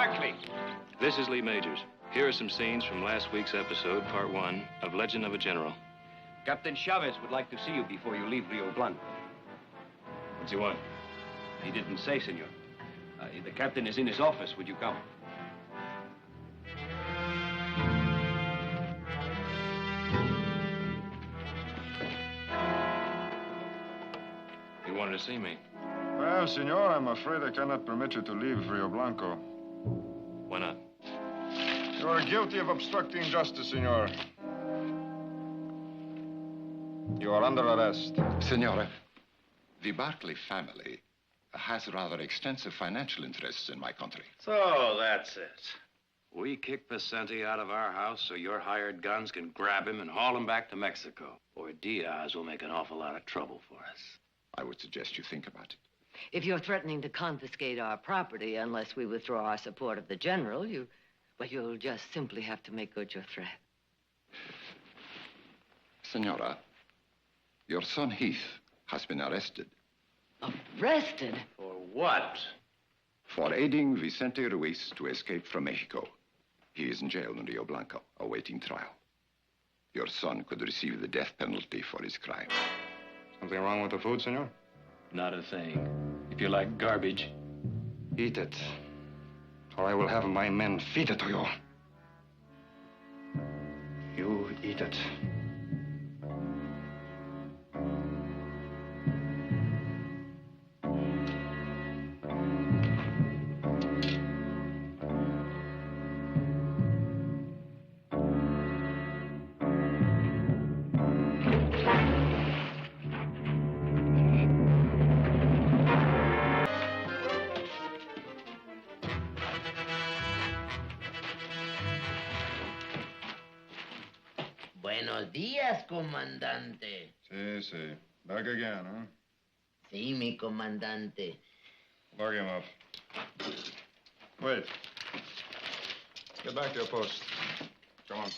Barkley. This is Lee Majors. Here are some scenes from last week's episode, part 1, of Legend of a General. Captain Chavez would like to see you before you leave Rio Blanco. What's he want? He didn't say, senor. The captain is in his office. Would you come? You wanted to see me? Well, senor, I'm afraid I cannot permit you to leave Rio Blanco. Why not? You are guilty of obstructing justice, senor. You are under arrest. Senora, the Barkley family has rather extensive financial interests in my country. So that's it. We kick Vicente out of our house so your hired guns can grab him and haul him back to Mexico. Or Diaz will make an awful lot of trouble for us. I would suggest you think about it. If you're threatening to confiscate our property unless we withdraw our support of the general, you'll just simply have to make good your threat. Senora, your son Heath has been arrested. Arrested? For what? For aiding Vicente Ruiz to escape from Mexico. He is in jail in Rio Blanco, awaiting trial. Your son could receive the death penalty for his crime. Something wrong with the food, senor? Not a thing. If you like garbage. Eat it, or I will have my men feed it to you. You eat it. Buenos días, comandante. Sí. Back again, huh? Sí, mi comandante. Lock him up. Wait. Get back to your post. Come on.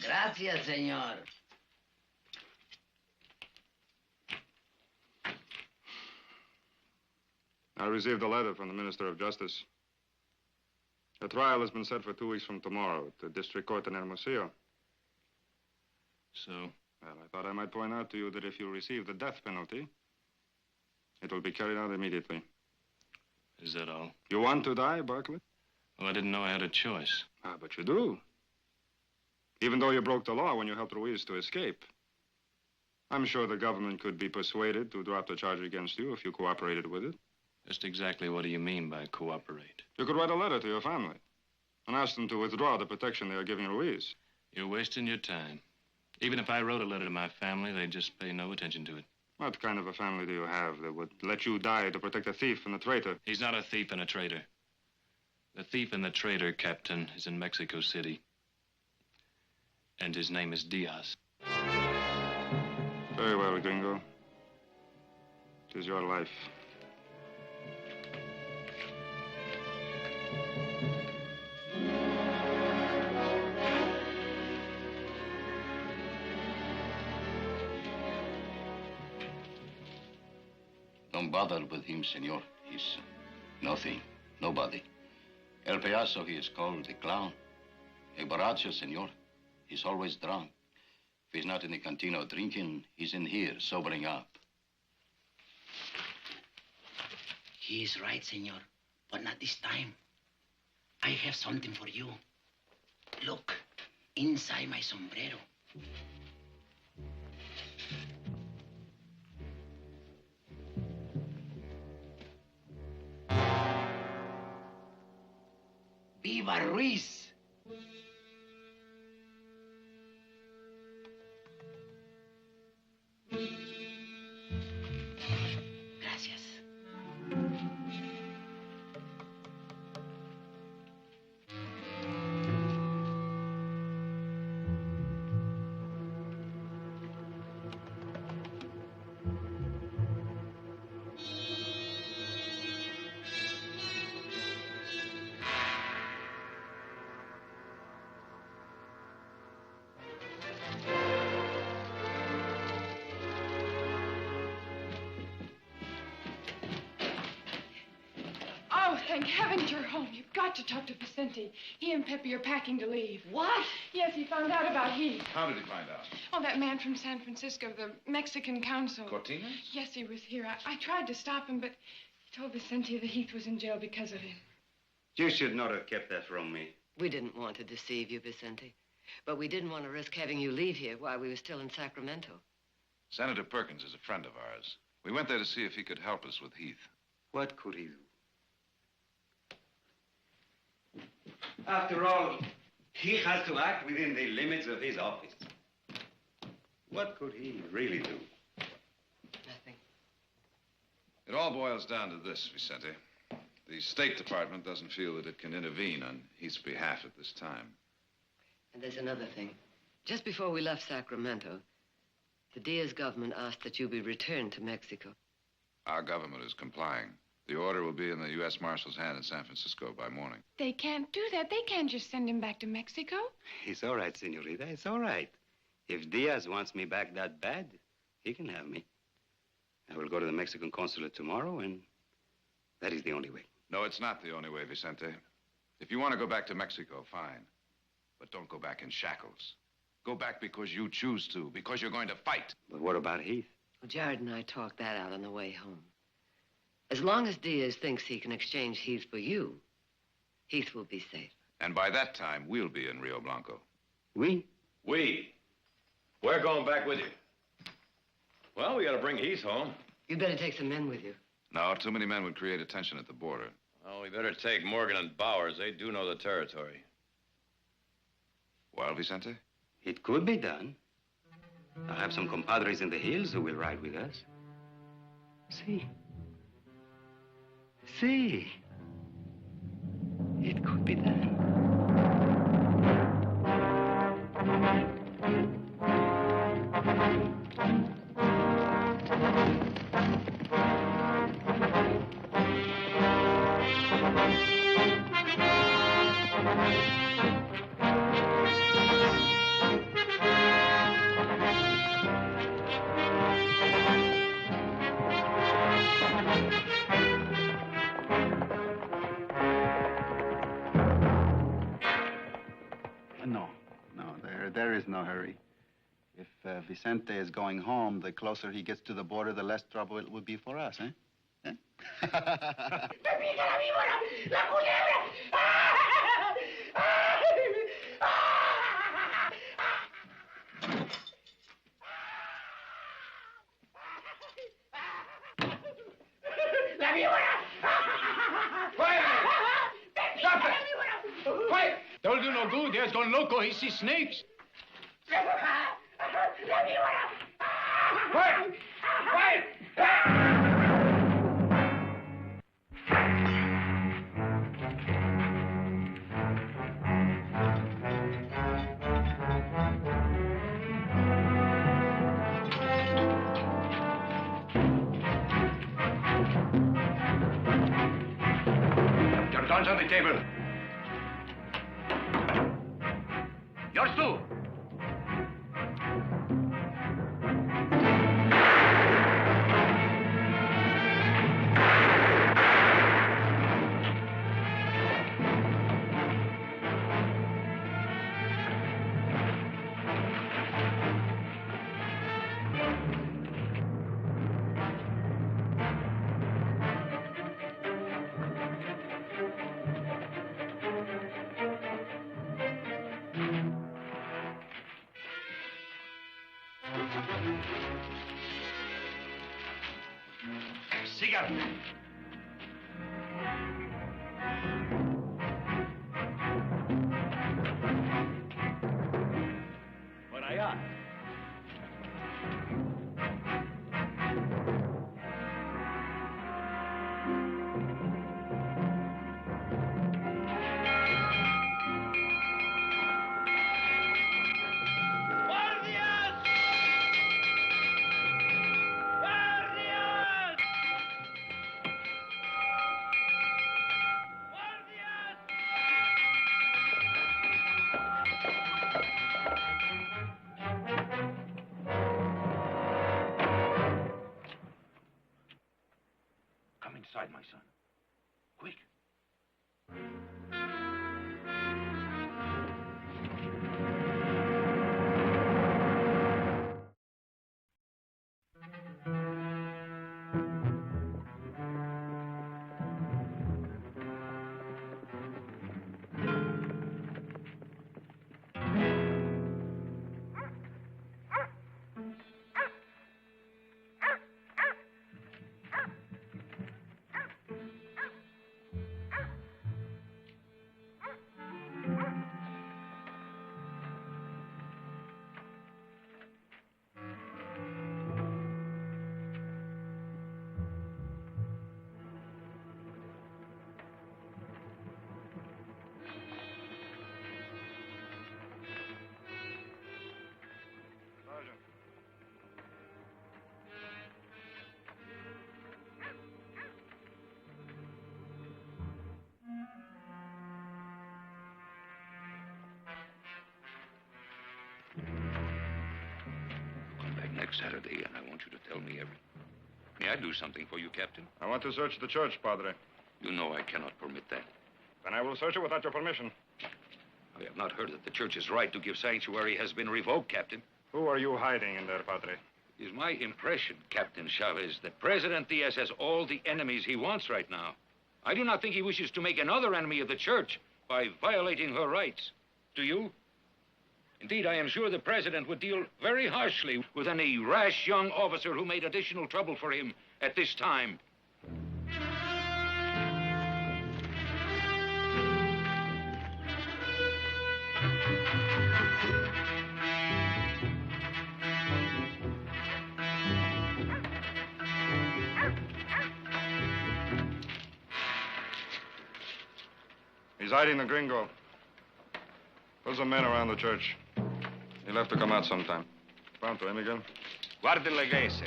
Gracias, señor. I received a letter from the Minister of Justice. The trial has been set for 2 weeks from tomorrow at the district court in Hermosillo. So? Well, I thought I might point out to you that if you receive the death penalty, it will be carried out immediately. Is that all? You want to die, Barkley? Well, I didn't know I had a choice. But you do. Even though you broke the law when you helped Ruiz to escape. I'm sure the government could be persuaded to drop the charge against you if you cooperated with it. Just exactly what do you mean by cooperate? You could write a letter to your family and ask them to withdraw the protection they are giving Ruiz. You're wasting your time. Even if I wrote a letter to my family, they'd just pay no attention to it. What kind of a family do you have that would let you die to protect a thief and a traitor? He's not a thief and a traitor. The thief and the traitor, Captain, is in Mexico City. And his name is Diaz. Very well, Gringo. It is your life. Don't bother with him, senor. He's nothing, nobody. El Payaso, he is called the clown. El Borracho, senor. He's always drunk. If he's not in the cantina drinking, he's in here, sobering up. He is right, senor, but not this time. I have something for you. Look, inside my sombrero. Viva Ruiz! Gracias. thank heavens you're home. You've got to talk to Vicente. He and Pepe are packing to leave. What? Yes, he found out about Heath. How did he find out? Oh, that man from San Francisco, the Mexican consul. Cortina? Yes, he was here. I tried to stop him, but he told Vicente that Heath was in jail because of him. You should not have kept that from me. We didn't want to deceive you, Vicente. But we didn't want to risk having you leave here while we were still in Sacramento. Senator Perkins is a friend of ours. We went there to see if he could help us with Heath. What could he do? After all, he has to act within the limits of his office. What could he really do? Nothing. It all boils down to this, Vicente. The State Department doesn't feel that it can intervene on Heath's behalf at this time. And there's another thing. Just before we left Sacramento, the Diaz government asked that you be returned to Mexico. Our government is complying. The order will be in the U.S. Marshal's hand in San Francisco by morning. They can't do that. They can't just send him back to Mexico. It's all right, senorita. It's all right. If Diaz wants me back that bad, he can have me. I will go to the Mexican consulate tomorrow, and that is the only way. No, it's not the only way, Vicente. If you want to go back to Mexico, fine. But don't go back in shackles. Go back because you choose to, because you're going to fight. But what about Heath? Well, Jared and I talked that out on the way home. As long as Diaz thinks he can exchange Heath for you, Heath will be safe. And by that time, we'll be in Rio Blanco. We? We? We're going back with you. Well, we got to bring Heath home. You'd better take some men with you. No, too many men would create a tension at the border. Well, we better take Morgan and Bowers. They do know the territory. Well, Vicente? It could be done. I'll have some compadres in the hills who will ride with us. See? See? It could be done. There is no hurry. If Vicente is going home, the closer he gets to the border, the less trouble it would be for us, eh? Stop it! Quiet! Don't do no good. There's gone loco. He sees snakes. Quiet! Quiet! Your guns on the table. Yours too. Cigar. Por allá. Inside, my son. Quick. Saturday, and I want you to tell me everything. May I do something for you, Captain? I want to search the church, Padre. You know I cannot permit that. Then I will search it without your permission. I have not heard that the church's right to give sanctuary has been revoked, Captain. Who are you hiding in there, Padre? It is my impression, Captain Chavez, that President Diaz has all the enemies he wants right now. I do not think he wishes to make another enemy of the church by violating her rights. Do you? Indeed, I am sure the president would deal very harshly with any rash young officer who made additional trouble for him at this time. He's hiding the gringo. There's a man around the church. He'll have to come out sometime. Bound to him again. Guardi leghese.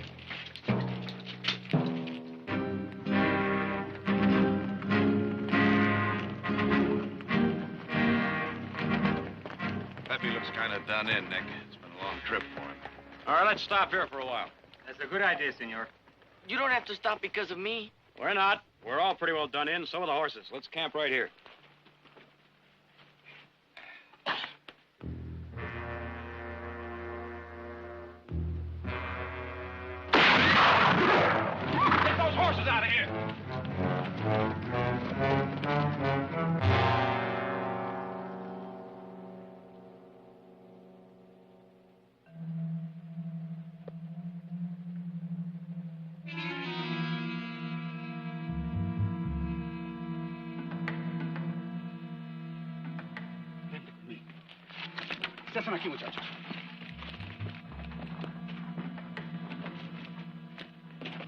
Pepe looks kind of done in, Nick. It's been a long trip for him. All right, let's stop here for a while. That's a good idea, senor. You don't have to stop because of me. We're not. We're all pretty well done in. So are the horses. Let's camp right here. Get those horses out of here! Están aquí, muchachos.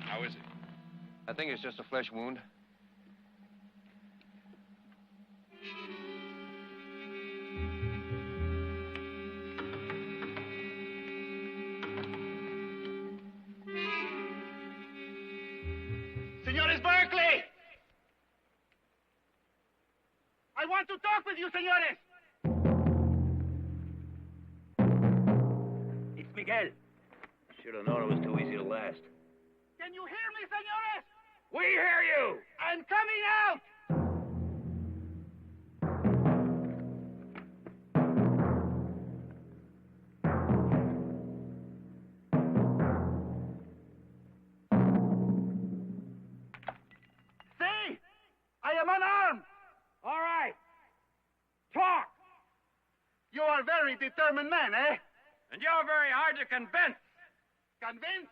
How is it? I think it's just a flesh wound. Señores Barkley! I want to talk with you, señores! It's Miguel. Should have known it was too easy to last. Can you hear me, señores? We hear you! I'm coming out! See? I am unarmed! All right. Talk! You are very determined men, eh? And you're very hard to convince Convinced?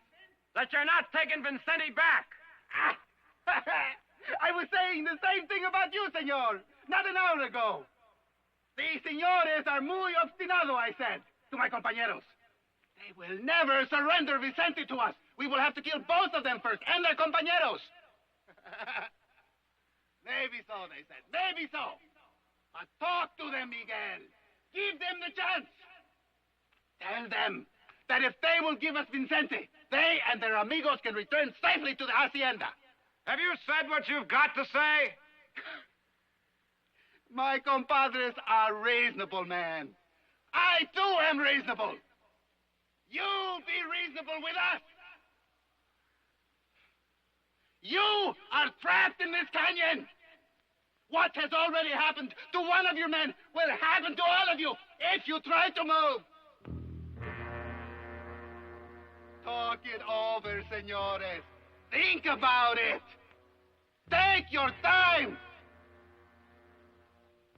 that you're not taking Vincenti back. I was saying the same thing about you, senor, not an hour ago. The señores are muy obstinado, I said to my compañeros. They will never surrender Vicente to us. We will have to kill both of them first, and their compañeros. Maybe so, they said. Maybe so. But talk to them, Miguel. Give them the chance. Tell them that if they will give us Vicente, they and their amigos can return safely to the hacienda. Have you said what you've got to say? My compadres are reasonable men. I, too, am reasonable. You be reasonable with us. You are trapped in this canyon. What has already happened to one of your men will happen to all of you if you try to move. Talk it over, señores. Think about it. Take your time.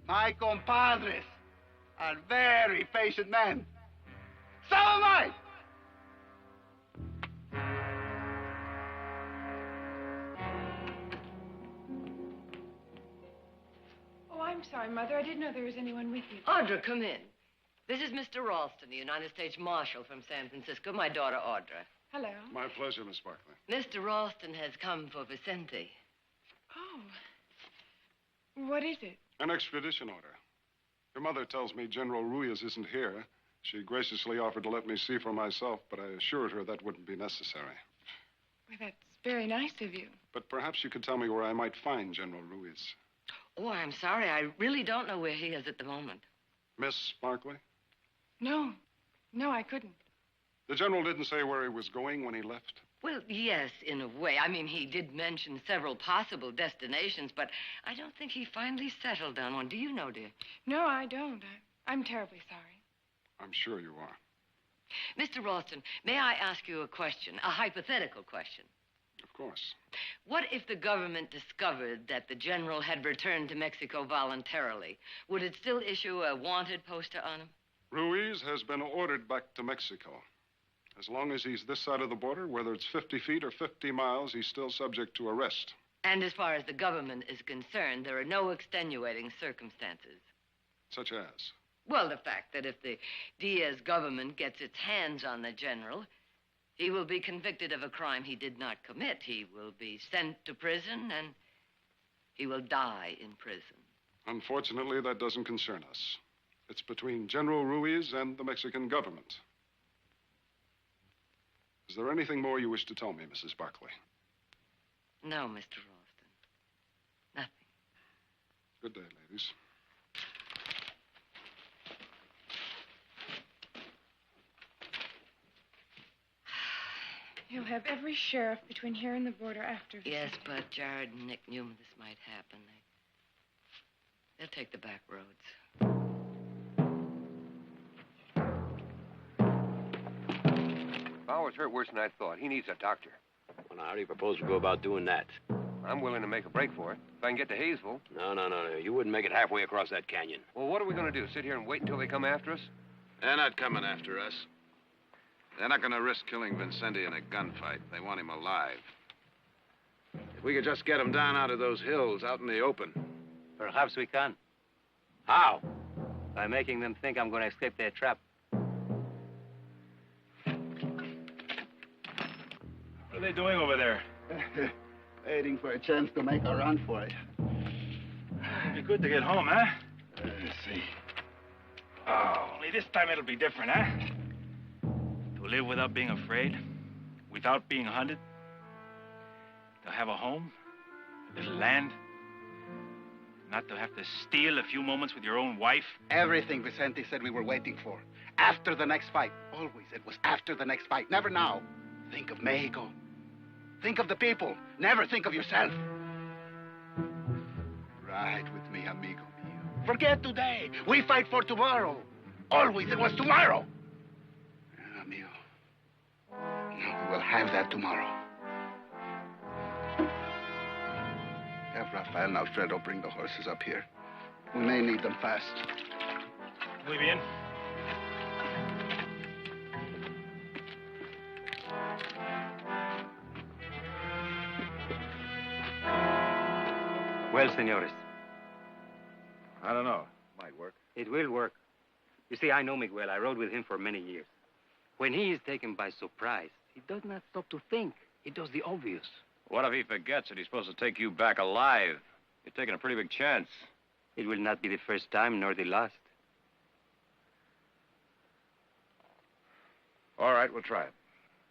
My compadres are very patient men. So am I. Oh, I'm sorry, Mother. I didn't know there was anyone with you. Audra, come in. This is Mr. Ralston, the United States Marshal from San Francisco, my daughter, Audra. Hello. My pleasure, Miss Barkley. Mr. Ralston has come for Vicente. Oh. What is it? An extradition order. Your mother tells me General Ruiz isn't here. She graciously offered to let me see for myself, but I assured her that wouldn't be necessary. Well, that's very nice of you. But perhaps you could tell me where I might find General Ruiz. Oh, I'm sorry. I really don't know where he is at the moment. Miss Barkley? No. No, I couldn't. The general didn't say where he was going when he left? Well, yes, in a way. I mean, he did mention several possible destinations, but I don't think he finally settled on one. Do you know, dear? No, I don't. I'm terribly sorry. I'm sure you are. Mr. Ralston, may I ask you a question, a hypothetical question? Of course. What if the government discovered that the general had returned to Mexico voluntarily? Would it still issue a wanted poster on him? Ruiz has been ordered back to Mexico. As long as he's this side of the border, whether it's 50 feet or 50 miles, he's still subject to arrest. And as far as the government is concerned, there are no extenuating circumstances. Such as? Well, the fact that if the Diaz government gets its hands on the general, he will be convicted of a crime he did not commit. He will be sent to prison, and he will die in prison. Unfortunately, that doesn't concern us. It's between General Ruiz and the Mexican government. Is there anything more you wish to tell me, Mrs. Barkley? No, Mr. Ralston. Nothing. Good day, ladies. He'll have every sheriff between here and the border after. Yes, but Jared and Nick knew this might happen. They'll take the back roads. Bauer's hurt worse than I thought. He needs a doctor. Well, now, how do you propose we go about doing that? I'm willing to make a break for it. If I can get to Hayesville. No. You wouldn't make it halfway across that canyon. Well, what are we going to do? Sit here and wait until they come after us? They're not coming after us. They're not going to risk killing Vincenti in a gunfight. They want him alive. If we could just get him down out of those hills, out in the open. Perhaps we can. How? By making them think I'm going to escape their trap. What are they doing over there? Waiting for a chance to make a run for it. It'd be good to get home, huh? Let's see. Oh, only this time it'll be different, huh? To live without being afraid, without being hunted. To have a home, a little land. Not to have to steal a few moments with your own wife. Everything Vicente said we were waiting for. After the next fight. Always it was after the next fight, never now. Think of Mexico. Think of the people. Never think of yourself. Ride with me, amigo mio. Forget today. We fight for tomorrow. Always it was tomorrow. Amigo. No, we will have that tomorrow. Have Rafael and Alfredo bring the horses up here. We may need them fast. Muy bien. Well, senores. I don't know. Might work. It will work. You see, I know Miguel. I rode with him for many years. When he is taken by surprise, he does not stop to think. He does the obvious. What if he forgets that he's supposed to take you back alive? You're taking a pretty big chance. It will not be the first time, nor the last. All right, we'll try it.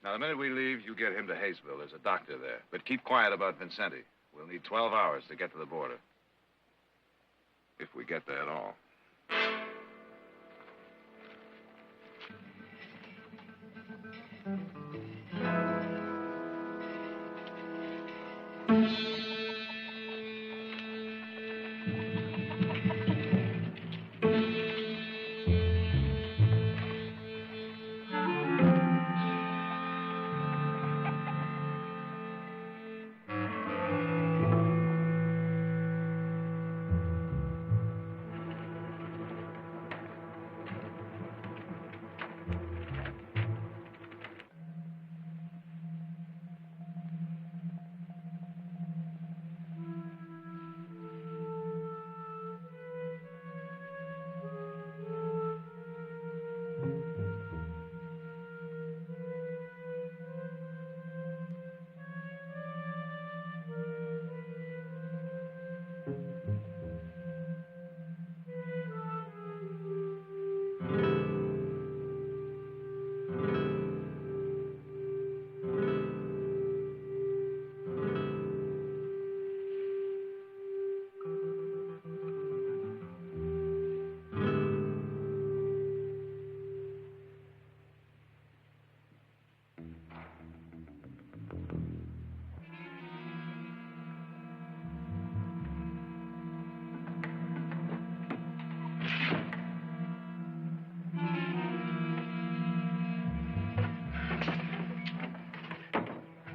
Now, the minute we leave, you get him to Hayesville. There's a doctor there. But keep quiet about Vincenti. We'll need 12 hours to get to the border. If we get there at all.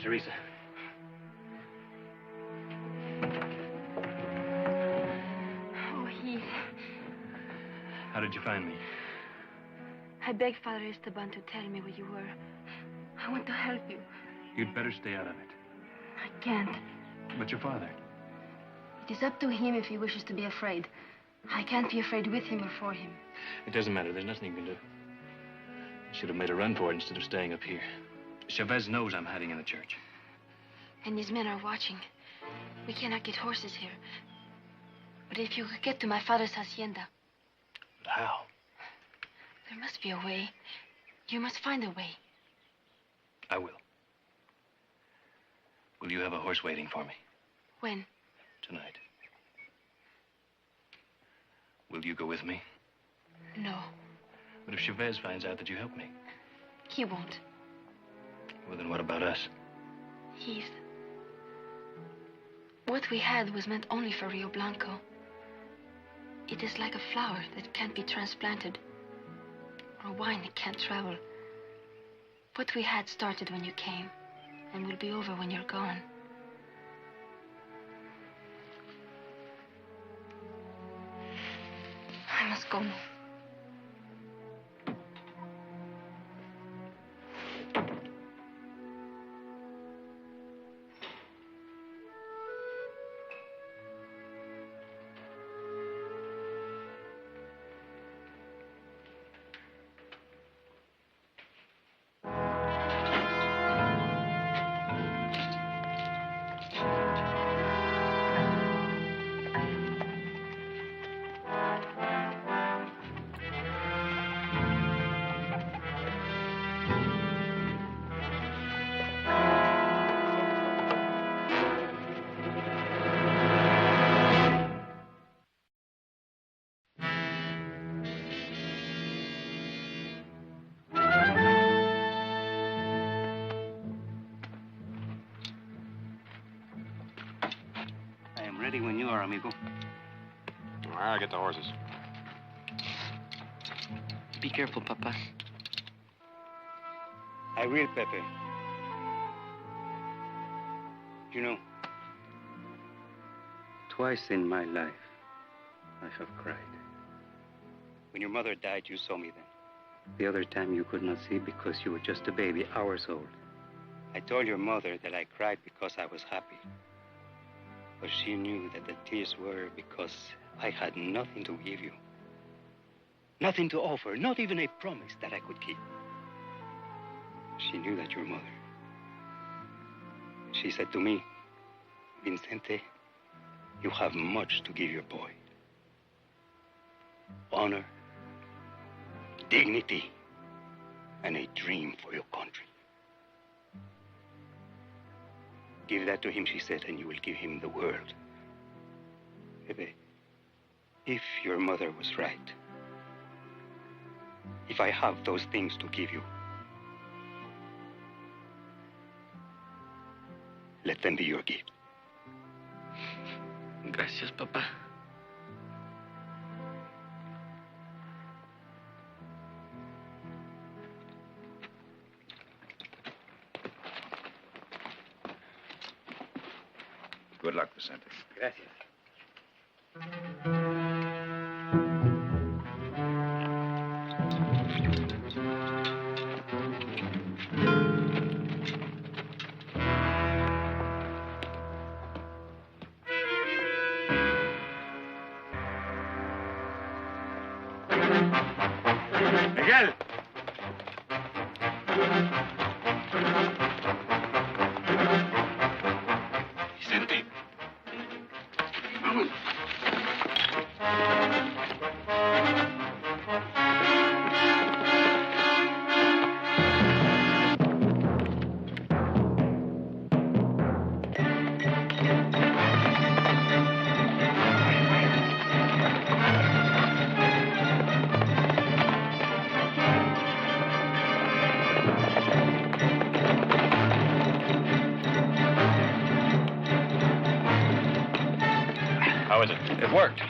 Teresa. Oh, Heath. How did you find me? I begged Father Esteban to tell me where you were. I want to help you. You'd better stay out of it. I can't. But your father? It is up to him if he wishes to be afraid. I can't be afraid with him or for him. It doesn't matter. There's nothing you can do. You should have made a run for it instead of staying up here. Chavez knows I'm hiding in the church. And his men are watching. We cannot get horses here. But if you could get to my father's hacienda... But how? There must be a way. You must find a way. I will. Will you have a horse waiting for me? When? Tonight. Will you go with me? No. But if Chavez finds out that you helped me? He won't. Well, then what about us? Heath. What we had was meant only for Rio Blanco. It is like a flower that can't be transplanted. Or wine that can't travel. What we had started when you came, and will be over when you're gone. I must go now. Ready when you are, amigo. I'll get the horses. Be careful, Papa. I will, Pepe. You know, twice in my life, I have cried. When your mother died, you saw me then. The other time you could not see because you were just a baby, hours old. I told your mother that I cried because I was happy. But she knew that the tears were because I had nothing to give you. Nothing to offer, not even a promise that I could keep. She knew that your mother. She said to me, Vicente, you have much to give your boy. Honor, dignity, and a dream for your country. Give that to him, she said, and you will give him the world. Pepe, if your mother was right, if I have those things to give you, let them be your gift. Gracias, Papa. Good luck, Vicente. Gracias. Miguel! Vicente. How is it? It worked.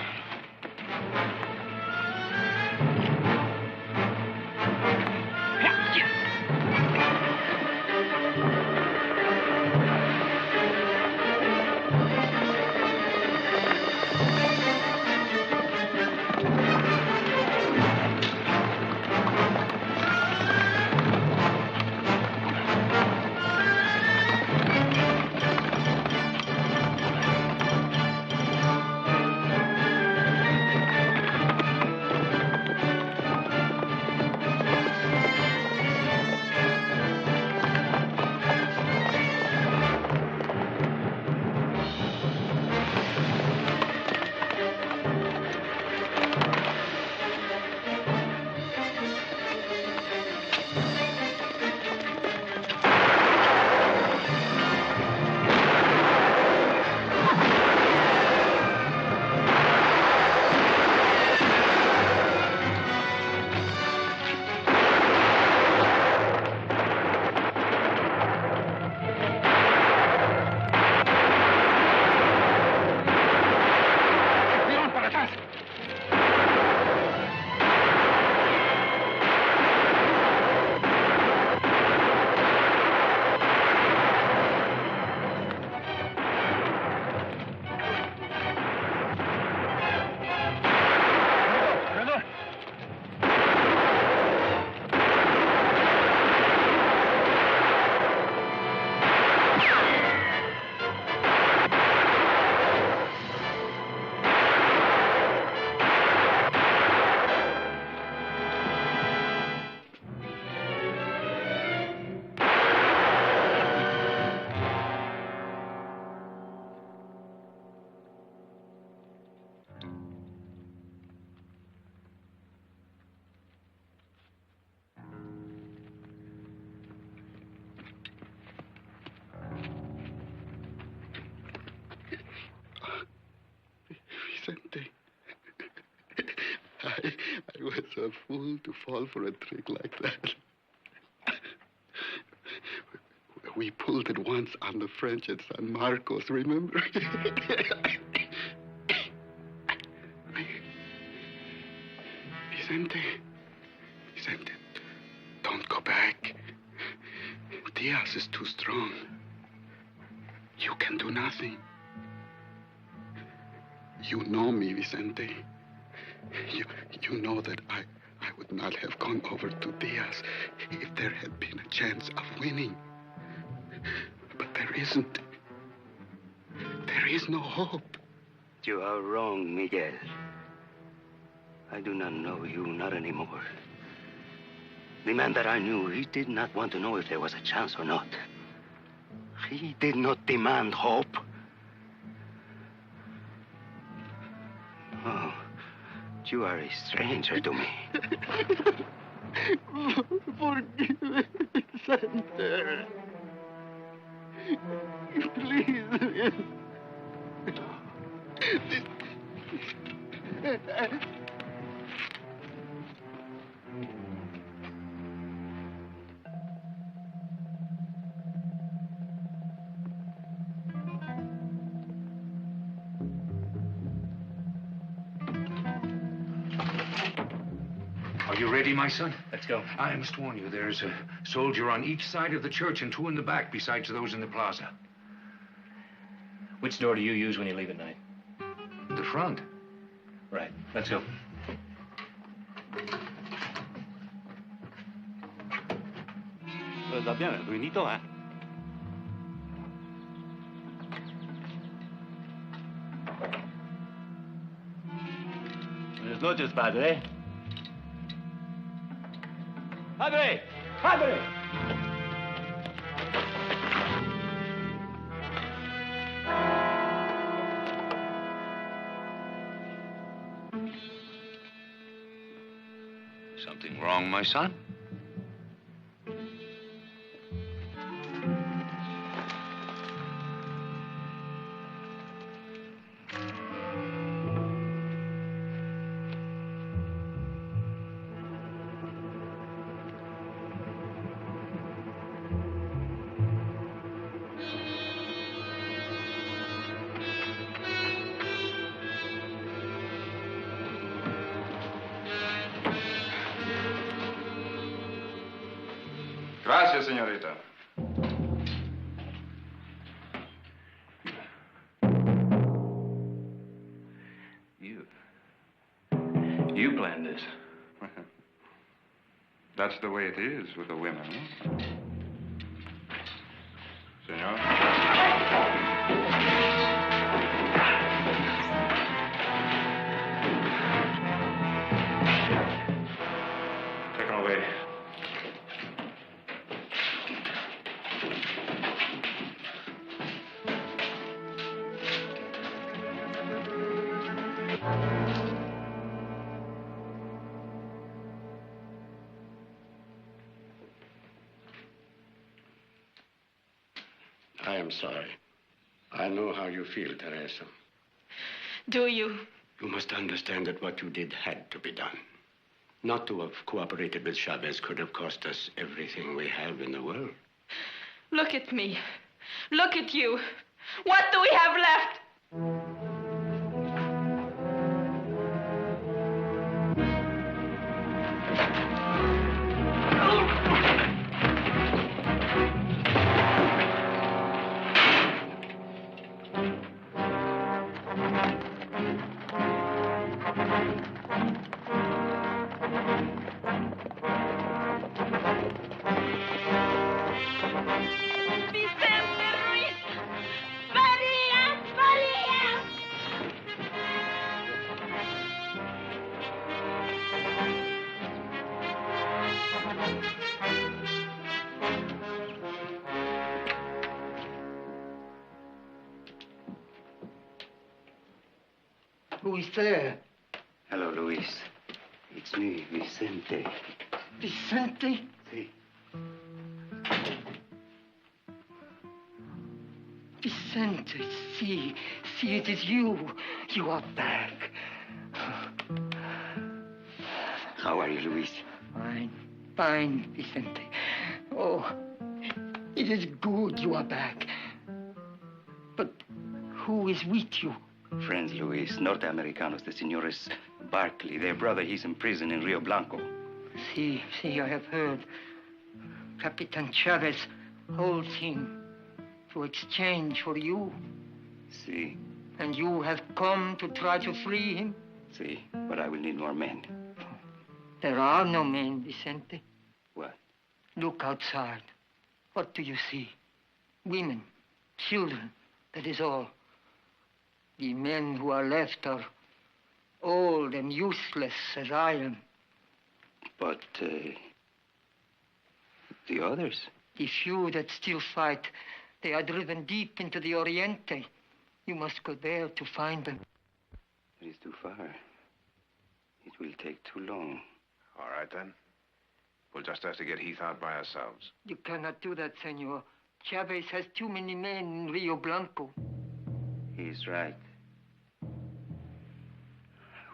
Vicente. I was a fool to fall for a trick like that. We pulled it once on the French at San Marcos, remember? Vicente, don't go back. Diaz is too strong. You can do nothing. You know me, Vicente. You know that I would not have gone over to Diaz if there had been a chance of winning. But there isn't. There is no hope. You are wrong, Miguel. I do not know you, not anymore. The man that I knew, he did not want to know if there was a chance or not. He did not demand hope. Oh, you are a stranger to me. Forgive me, Vicente. Please. Are you ready, my son? Let's go. I must warn you, there's a soldier on each side of the church and two in the back, besides those in the plaza. Which door do you use when you leave at night? The front. Right. Let's go. Está bien, Ruinito, ¿eh? Buenas noches, padre. ¡Padre! ¡Padre! Something wrong, my son? Gracias, señorita. You planned this. That's the way it is with the women, huh? Senor? Take him away. I am sorry. I know how you feel, Teresa. Do you? You must understand that what you did had to be done. Not to have cooperated with Chavez could have cost us everything we have in the world. Look at me. Look at you. What do we have left? Who is there? Hello, Luis. It's me, Vicente. Vicente? Si. Vicente, see, it is you. You are back. How are you, Luis? Fine, Vicente. Oh, it is good you are back. But who is with you? Friends, Luis, Norteamericanos, the Senores Barkley. Their brother, he's in prison in Rio Blanco. See, I have heard. Capitan Chavez holds him to exchange for you. See. And you have come to try to free him? See, but I will need more men. There are no men, Vicente. What? Look outside. What do you see? Women, children, that is all. The men who are left are old and useless as I am. But, the others? The few that still fight, they are driven deep into the Oriente. You must go there to find them. It is too far. It will take too long. All right, then. We'll just have to get Heath out by ourselves. You cannot do that, senor. Chavez has too many men in Rio Blanco. He's right.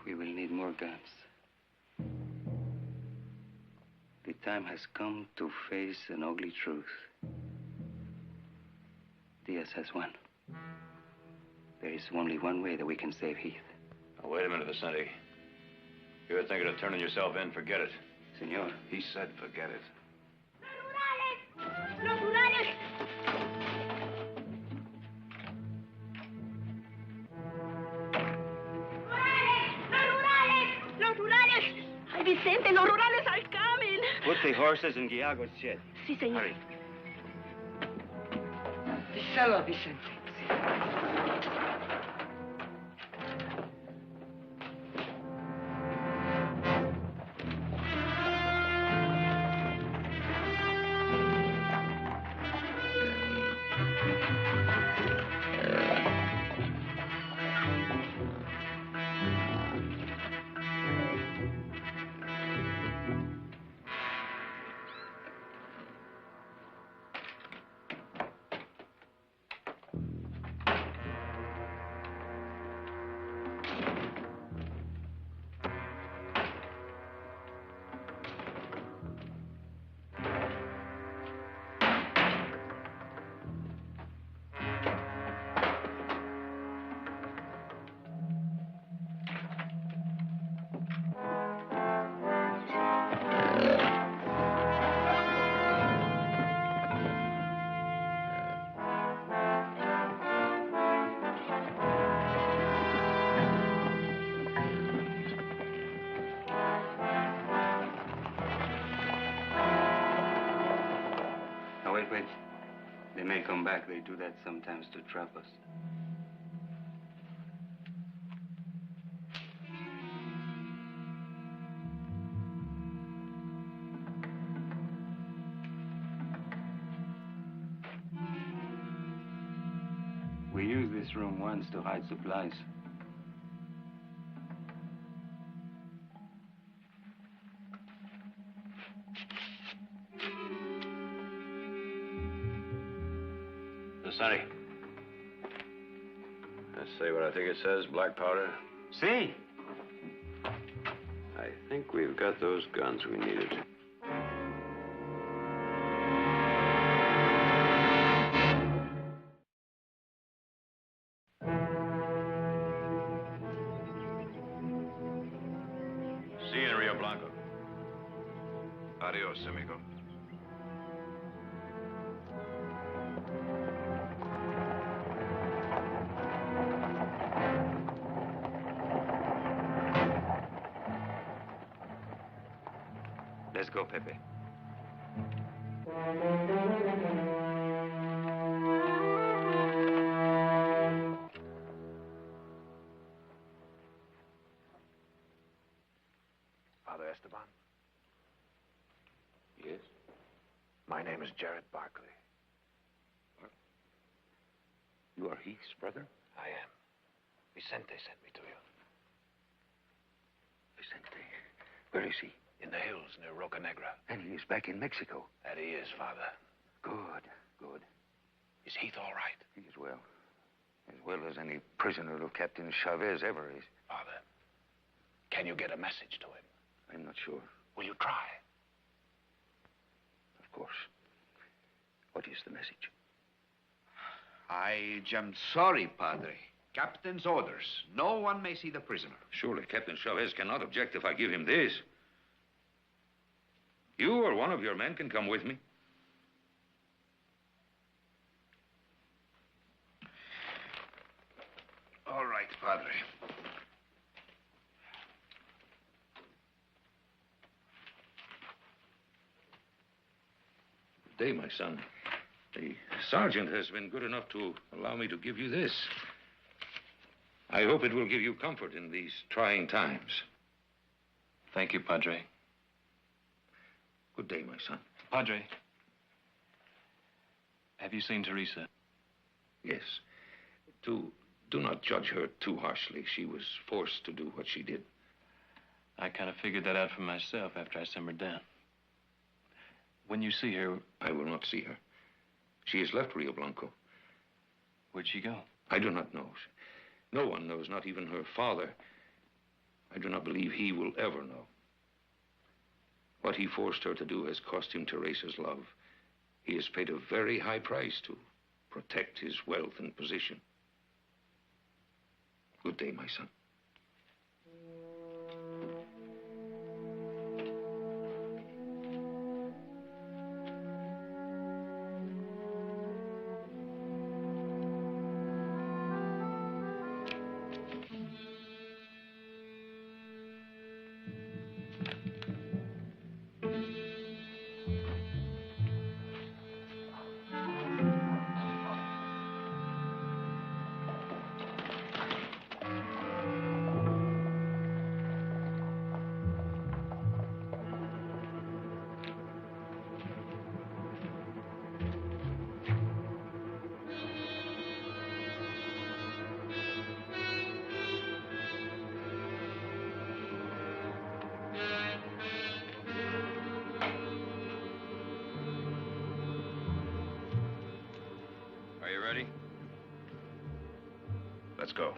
We will need more guns. The time has come to face an ugly truth. Diaz has won. There is only one way that we can save Heath. Now, wait a minute, Vicente. If you're thinking of turning yourself in, forget it. Senor. He said forget it. ¡Los rurales! ¡Los rurales! ¡Ay, Vicente, los rurales are coming! Put the horses in Guiago's shed. Sí, señor. Hurry. The cellar, Vicente. Wait. They may come back. They do that sometimes to trap us. We used this room once to hide supplies. Sonny. Let's see what I think it says, black powder. See? I think we've got those guns we needed. See you in Rio Blanco. Adios, amigo. Let's go, Pepe. Father Esteban? Yes? My name is Jared Barkley. You are Heath's brother? I am. Vicente sent me to you. Vicente. Where is he? In the hills near Roca Negra. And he is back in Mexico. That he is, Father. Good. Is Heath all right? He is well. well. As well as any prisoner of Captain Chavez ever is. Father, can you get a message to him? I'm not sure. Will you try? Of course. What is the message? I am sorry, Padre. Captain's orders. No one may see the prisoner. Surely Captain Chavez cannot object if I give him this. You or one of your men can come with me. All right, Padre. Good day, my son. The sergeant has been good enough to allow me to give you this. I hope it will give you comfort in these trying times. Thank you, Padre. Good day, my son. Padre, have you seen Teresa? Yes. Do not judge her too harshly. She was forced to do what she did. I kind of figured that out for myself after I simmered down. When you see her... I will not see her. She has left Rio Blanco. Where'd she go? I do not know. No one knows, not even her father. I do not believe he will ever know. What he forced her to do has cost him Teresa's love. He has paid a very high price to protect his wealth and position. Good day, my son. Are you ready? Let's go.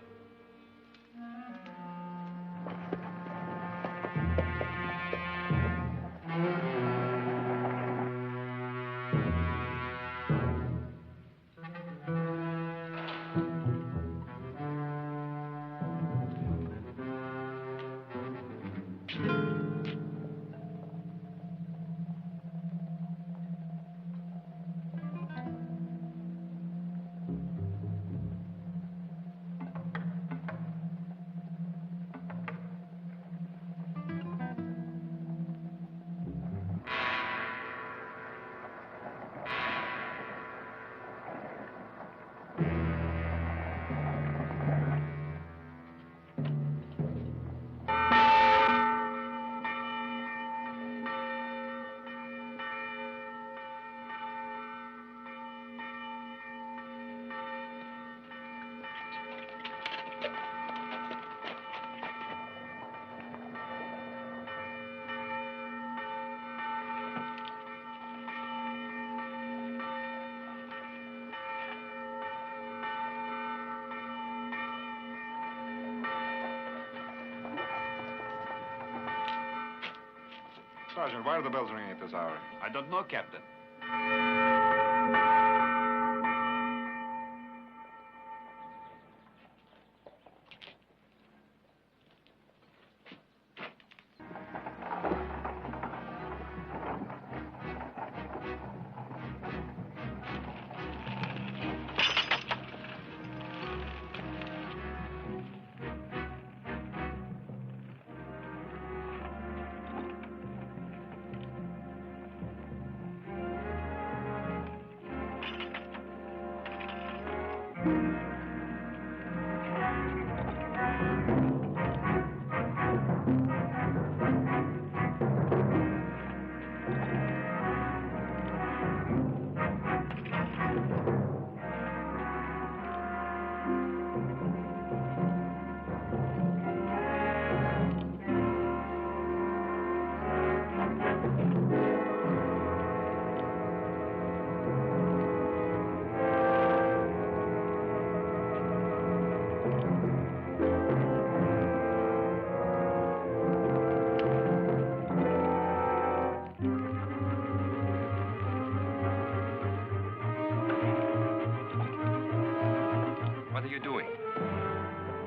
Sergeant, why are the bells ringing at this hour? I don't know, Captain.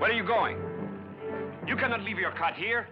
Where are you going? You cannot leave your cot here.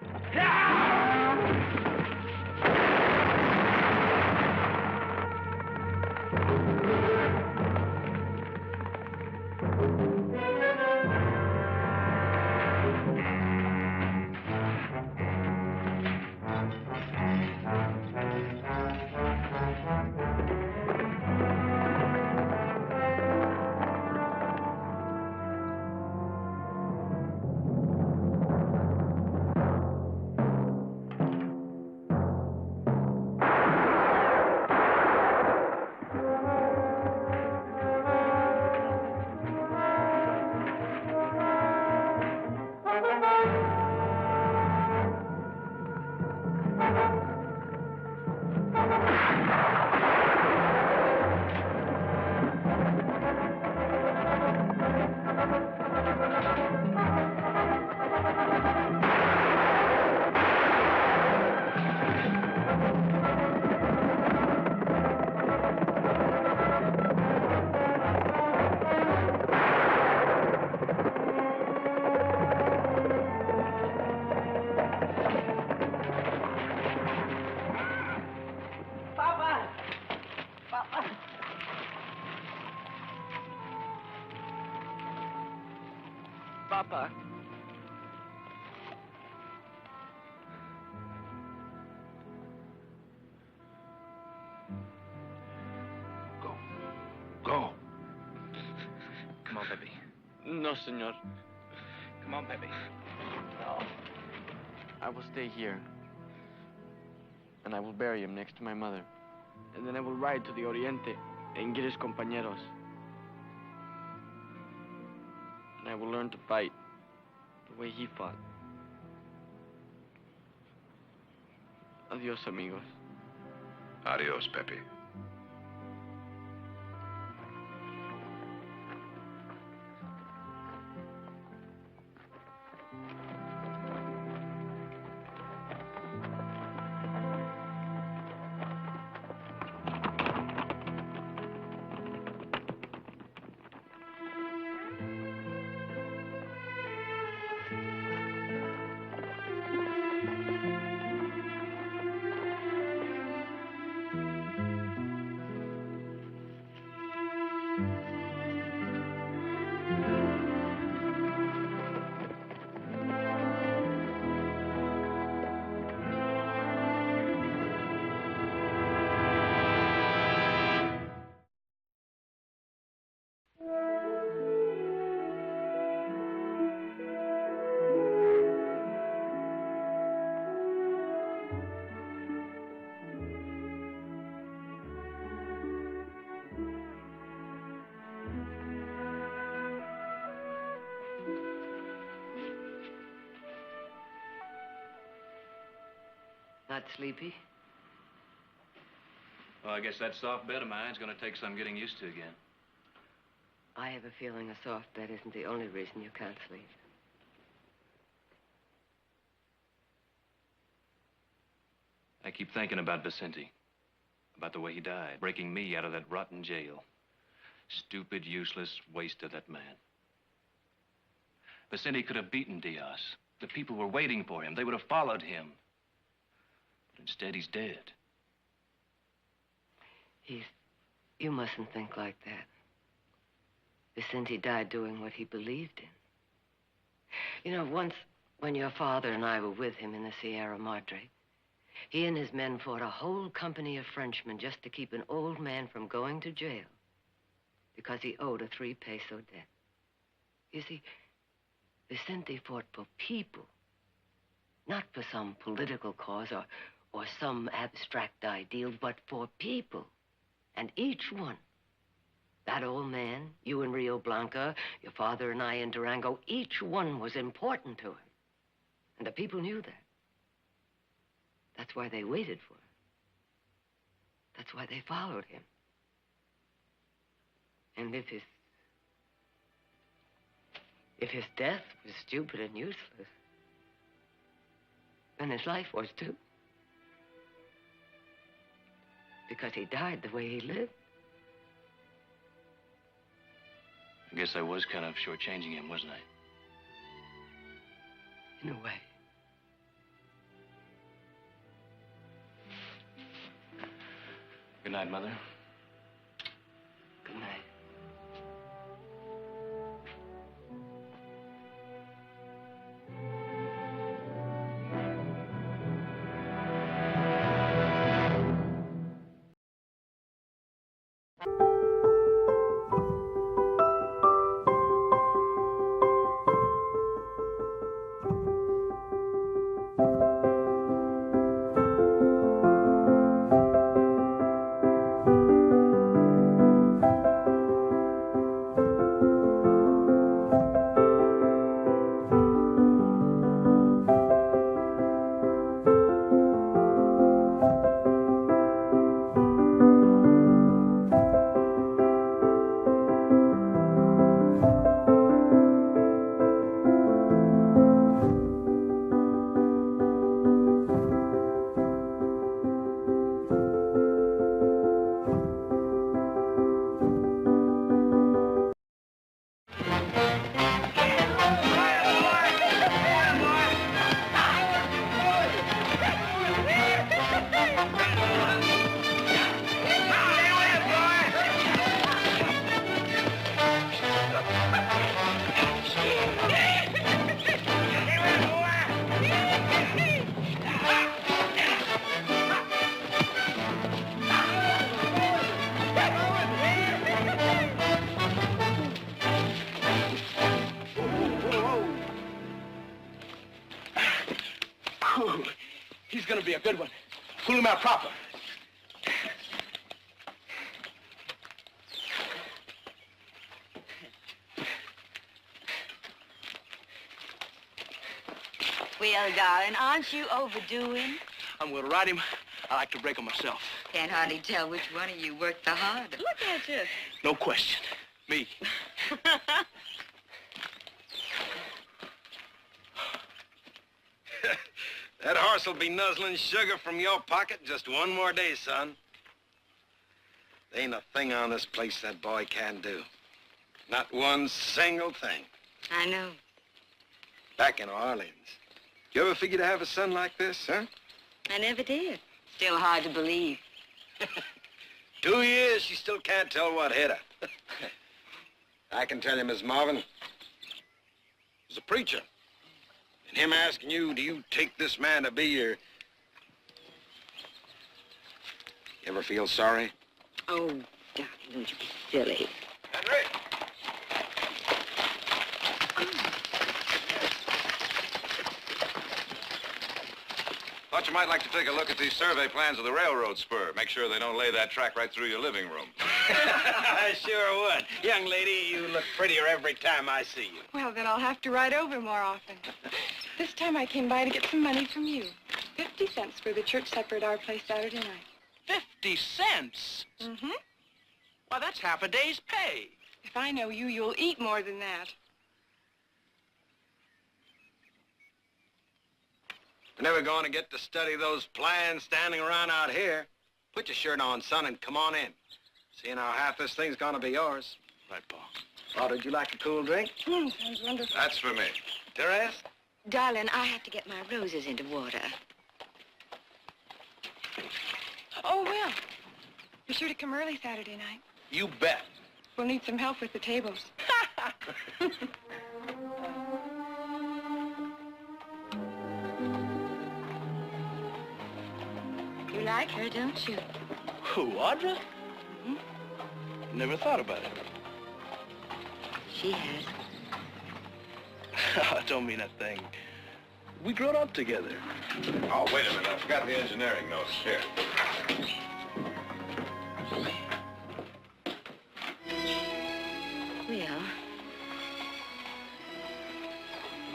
Papa. Go. Come on, Pepe. No, senor. Come on, Pepe. No. I will stay here. And I will bury him next to my mother. And then I will ride to the Oriente and get his compañeros. And I will learn to fight the way he fought. Adios, amigos. Adios, Pepe. Not sleepy? Well, I guess that soft bed of mine's going to take some getting used to again. I have a feeling a soft bed isn't the only reason you can't sleep. I keep thinking about Vicente, about the way he died, breaking me out of that rotten jail. Stupid, useless waste of that man. Vicente could have beaten Diaz. The people were waiting for him. They would have followed him. But instead, he's dead. You mustn't think like that. Vicente died doing what he believed in. You know, once when your father and I were with him in the Sierra Madre, he and his men fought a whole company of Frenchmen just to keep an old man from going to jail because he owed a 3-peso debt. You see, Vicente fought for people, not for some political cause or some abstract ideal, but for people. And each one, that old man, you in Rio Blanco, your father and I in Durango, each one was important to him. And the people knew that. That's why they waited for him. That's why they followed him. And if his death was stupid and useless, then his life was too. Because he died the way he lived. I guess I was kind of shortchanging him, wasn't I? In a way. Good night, Mother. Good night. He's gonna be a good one. Pull him out proper. Well, darling, aren't you overdoing? I'm gonna ride him. I like to break him myself. Can't hardly tell which one of you worked the harder. Look at you. No question. Me. That horse will be nuzzling sugar from your pocket just one more day, son. There ain't a thing on this place that boy can't do. Not one single thing. I know. Back in Orleans. You ever figure to have a son like this, huh? I never did. Still hard to believe. 2 years, she still can't tell what hit her. I can tell you, Miss Marvin, was a preacher. And him asking you, do you take this man to be your... You ever feel sorry? Oh, darling, don't you be silly. Henry! Thought you might like to take a look at these survey plans of the railroad spur. Make sure they don't lay that track right through your living room. I sure would. Young lady, you look prettier every time I see you. Well, then I'll have to ride over more often. This time I came by to get some money from you. 50 cents for the church supper at our place Saturday night. 50 cents? Mm-hmm. Why, that's half a day's pay. If I know you, you'll eat more than that. We're never going to get to study those plans standing around out here. Put your shirt on, son, and come on in. Seeing how half this thing's going to be yours. Right, Paul. Oh, did you like a cool drink? Sounds wonderful. That's for me. Therese? Darling, I have to get my roses into water. Oh, Will. Be sure to come early Saturday night. You bet. We'll need some help with the tables. You like her, don't you? Who, Audra? Never thought about it. She has. I don't mean a thing. We grew up together. Oh, wait a minute. I forgot the engineering notes. Here. Will,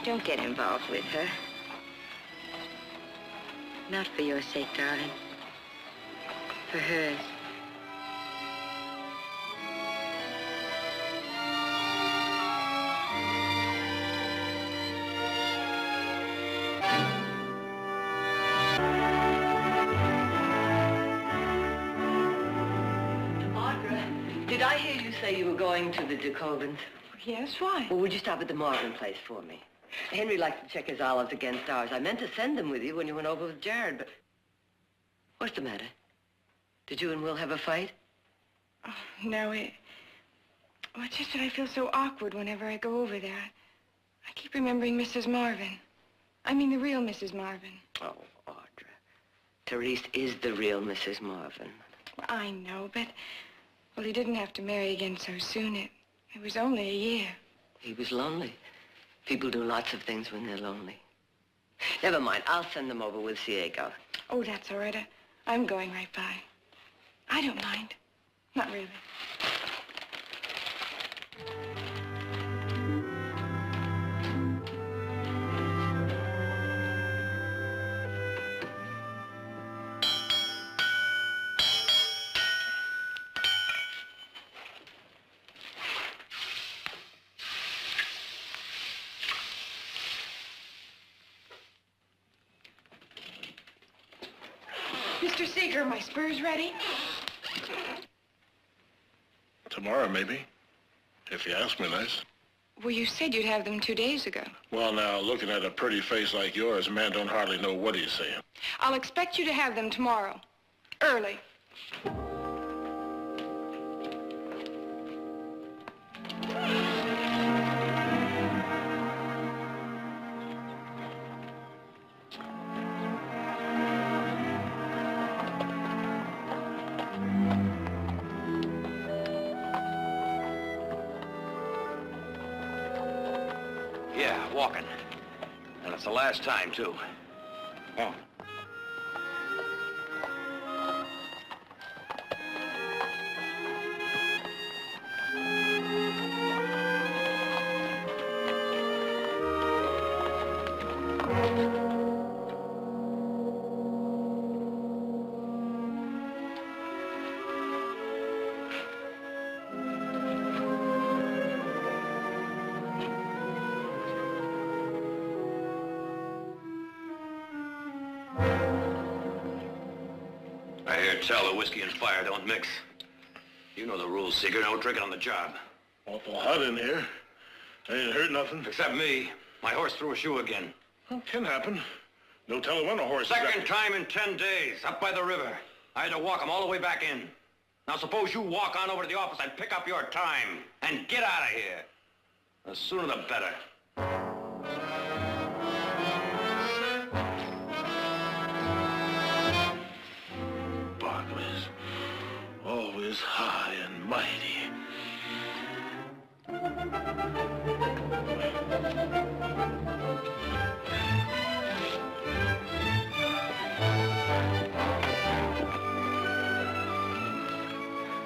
don't get involved with her. Not for your sake, darling. For hers. Did I hear you say you were going to the Jacobins? Yes, why? Well, would you stop at the Marvin place for me? Henry likes to check his olives against ours. I meant to send them with you when you went over with Jared, but... What's the matter? Did you and Will have a fight? Oh, no, well, it's just that I feel so awkward whenever I go over there. I keep remembering Mrs. Marvin. I mean the real Mrs. Marvin. Oh, Audra. Therese is the real Mrs. Marvin. Well, I know, but... Well, he didn't have to marry again so soon. It was only a year. He was lonely. People do lots of things when they're lonely. Never mind. I'll send them over with Ciego. Oh, that's all right. I'm going right by. I don't mind. Not really. Mr. Seeger, are my spurs ready? Tomorrow, maybe. If you ask me nice. Well, you said you'd have them 2 days ago. Well, now, looking at a pretty face like yours, a man don't hardly know what he's saying. I'll expect you to have them tomorrow. Early. Yeah, walking. And it's the last time, too. Oh. Tell the whiskey and fire don't mix. You know the rules, Seeger. No drinking on the job. Awful hot in here. I ain't heard nothing. Except me. My horse threw a shoe again. Well, can happen. No telling when a horse Second time in 10 days, up by the river. I had to walk him all the way back in. Now suppose you walk on over to the office and pick up your time and get out of here. The sooner the better. Always high and mighty.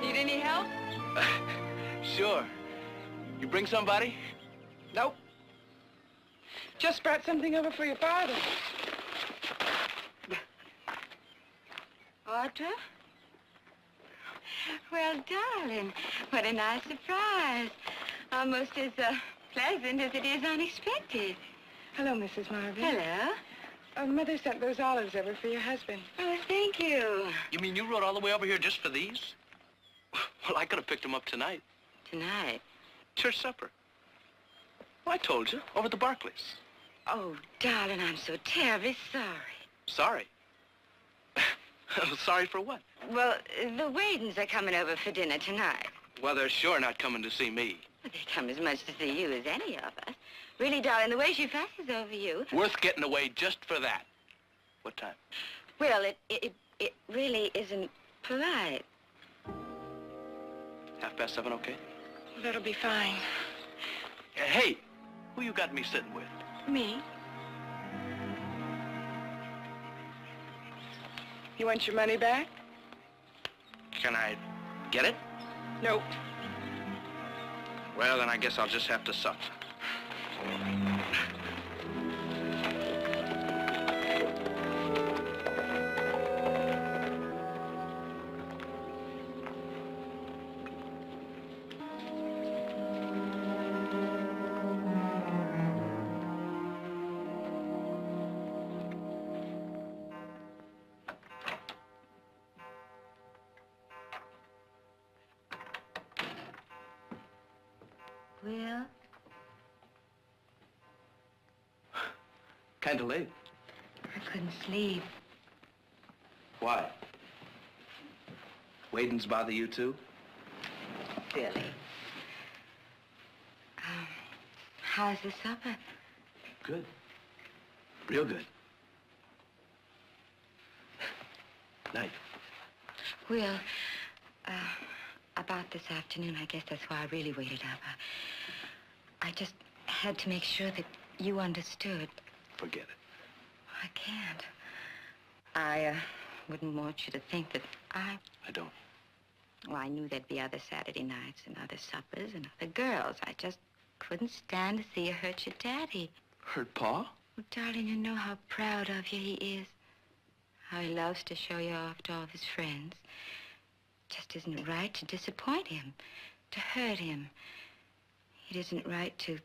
Need any help? Sure. You bring somebody? Nope. Just brought something over for your father. Audra? Well, darling, what a nice surprise. Almost as pleasant as it is unexpected. Hello, Mrs. Marvin. Hello. Mother sent those olives over for your husband. Oh, thank you. You mean you rode all the way over here just for these? Well, I could have picked them up tonight. Tonight? Church supper. Well, I told you, over at the Barkleys. Oh, darling, I'm so terribly sorry. Sorry? Sorry for what? Well, the Wadens are coming over for dinner tonight. Well, they're sure not coming to see me. Well, they come as much to see you as any of us. Really, darling, the way she fusses over you... Worth getting away just for that. What time? Well, it really isn't polite. 7:30, okay? Well, that'll be fine. Hey, who you got me sitting with? Me? You want your money back? Can I get it? Nope. Well, then I guess I'll just have to suffer. Will? Can't I couldn't sleep. Why? Waiting's bother you too? Billy. How's the supper? Good. Real good. Night. Will, about this afternoon, I guess that's why I really waited up. I just had to make sure that you understood. Forget it. I can't. I wouldn't want you to think that I don't. Well, I knew there'd be other Saturday nights and other suppers and other girls. I just couldn't stand to see you hurt your daddy. Hurt Pa? Well, darling, you know how proud of you he is. How he loves to show you off to all of his friends. Just isn't right to disappoint him, to hurt him. It isn't right to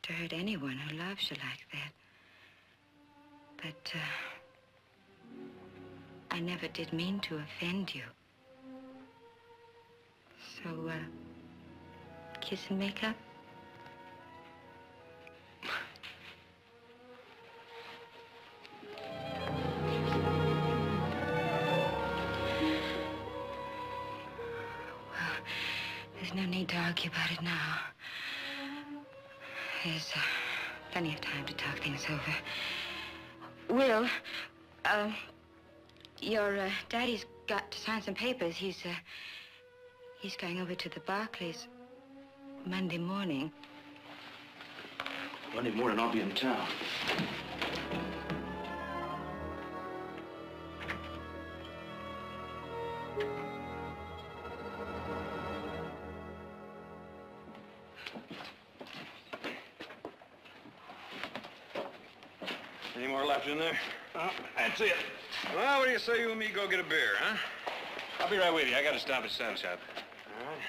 hurt anyone who loves you like that. But, I never did mean to offend you. So, kiss and make up? Well, there's no need to argue about it now. There's plenty of time to talk things over. Will, your daddy's got to sign some papers. He's going over to the Barkleys Monday morning. Monday morning, I'll be in town. Any more left in there? That's it. Well, what do you say you and me go get a beer, huh? I'll be right with you. I got to stop at Sam's shop. All right.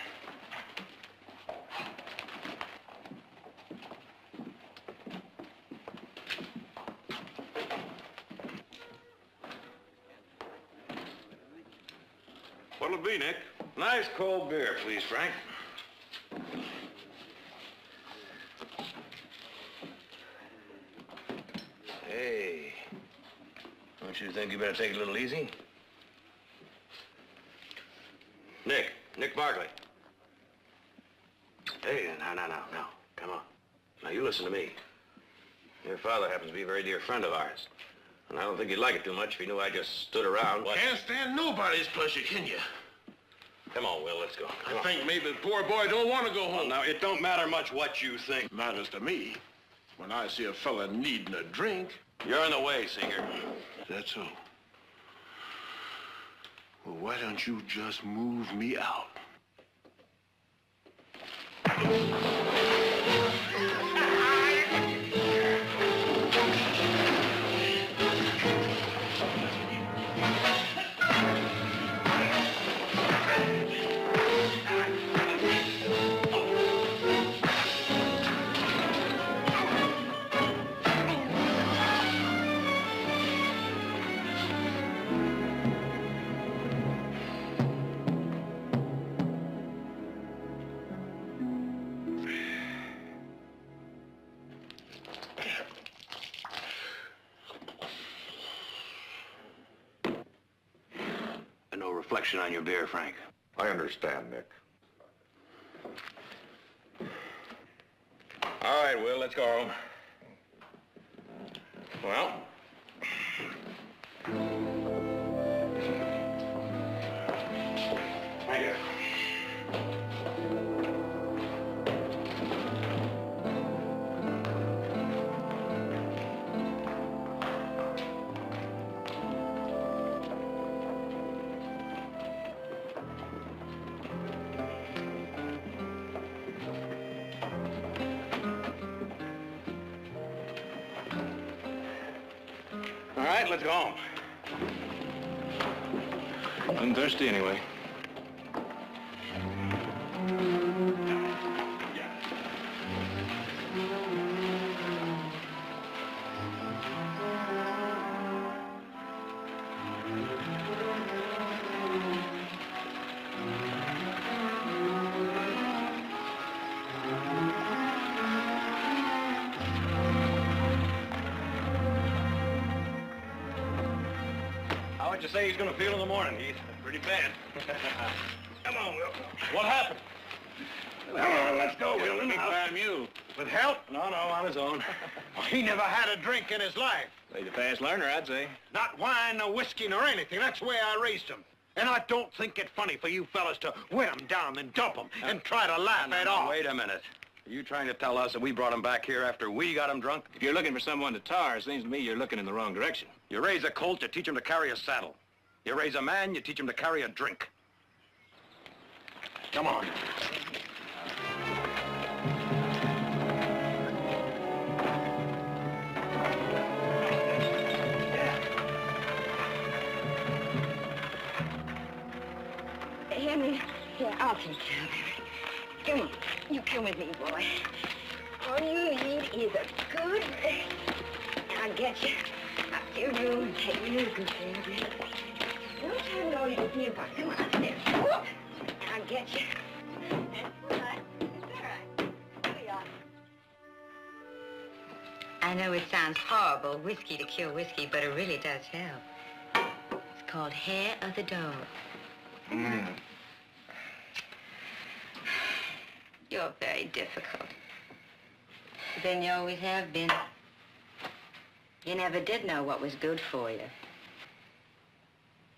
What'll it be, Nick? Nice cold beer, please, Frank. Hey, don't you think you better take it a little easy? Nick Barkley. Hey, no. Come on. Now, you listen to me. Your father happens to be a very dear friend of ours. And I don't think he'd like it too much if he knew I just stood around. Can't stand nobody's pleasure, can you? Come on, Will, let's go. Come I on. think maybe the poor boy don't want to go home. Well, now, it don't matter much what you think. Matters to me. When I see a fella needing a drink. You're in the way, Seeger. That's so. Well, why don't you just move me out? Reflection on your beer, Frank. I understand, Nick. All right, Will, let's go home. Well. Thank you. All right, let's go home. I'm thirsty anyway. What'd you say he's gonna feel in the morning, Heath? Pretty bad. Come on, Will. What happened? Come on, let's go, Will. Big fine mule. With help? No, on his own. He never had a drink in his life. He's a fast learner, I'd say. Not wine, no whiskey, nor anything. That's the way I raised him. And I don't think it funny for you fellas to win him down and dump him and try to laugh it off. Wait a minute. Are you trying to tell us that we brought him back here after we got him drunk? If you're looking for someone to tar, it seems to me you're looking in the wrong direction. You raise a colt, you teach him to carry a saddle. You raise a man, you teach him to carry a drink. Come on. Henry, here, I'll take care of it. Come on, you come with me, boy. All you need is a good rest. I'll get you up to your room and take you to good care of you. No time at all you can see about. Come on upstairs. Whoop. I'll get you. That's all right. It's all right. Here we are. I know it sounds horrible, whiskey to cure whiskey, but it really does help. It's called hair of the dog. You're very difficult. But then you always have been. You never did know what was good for you.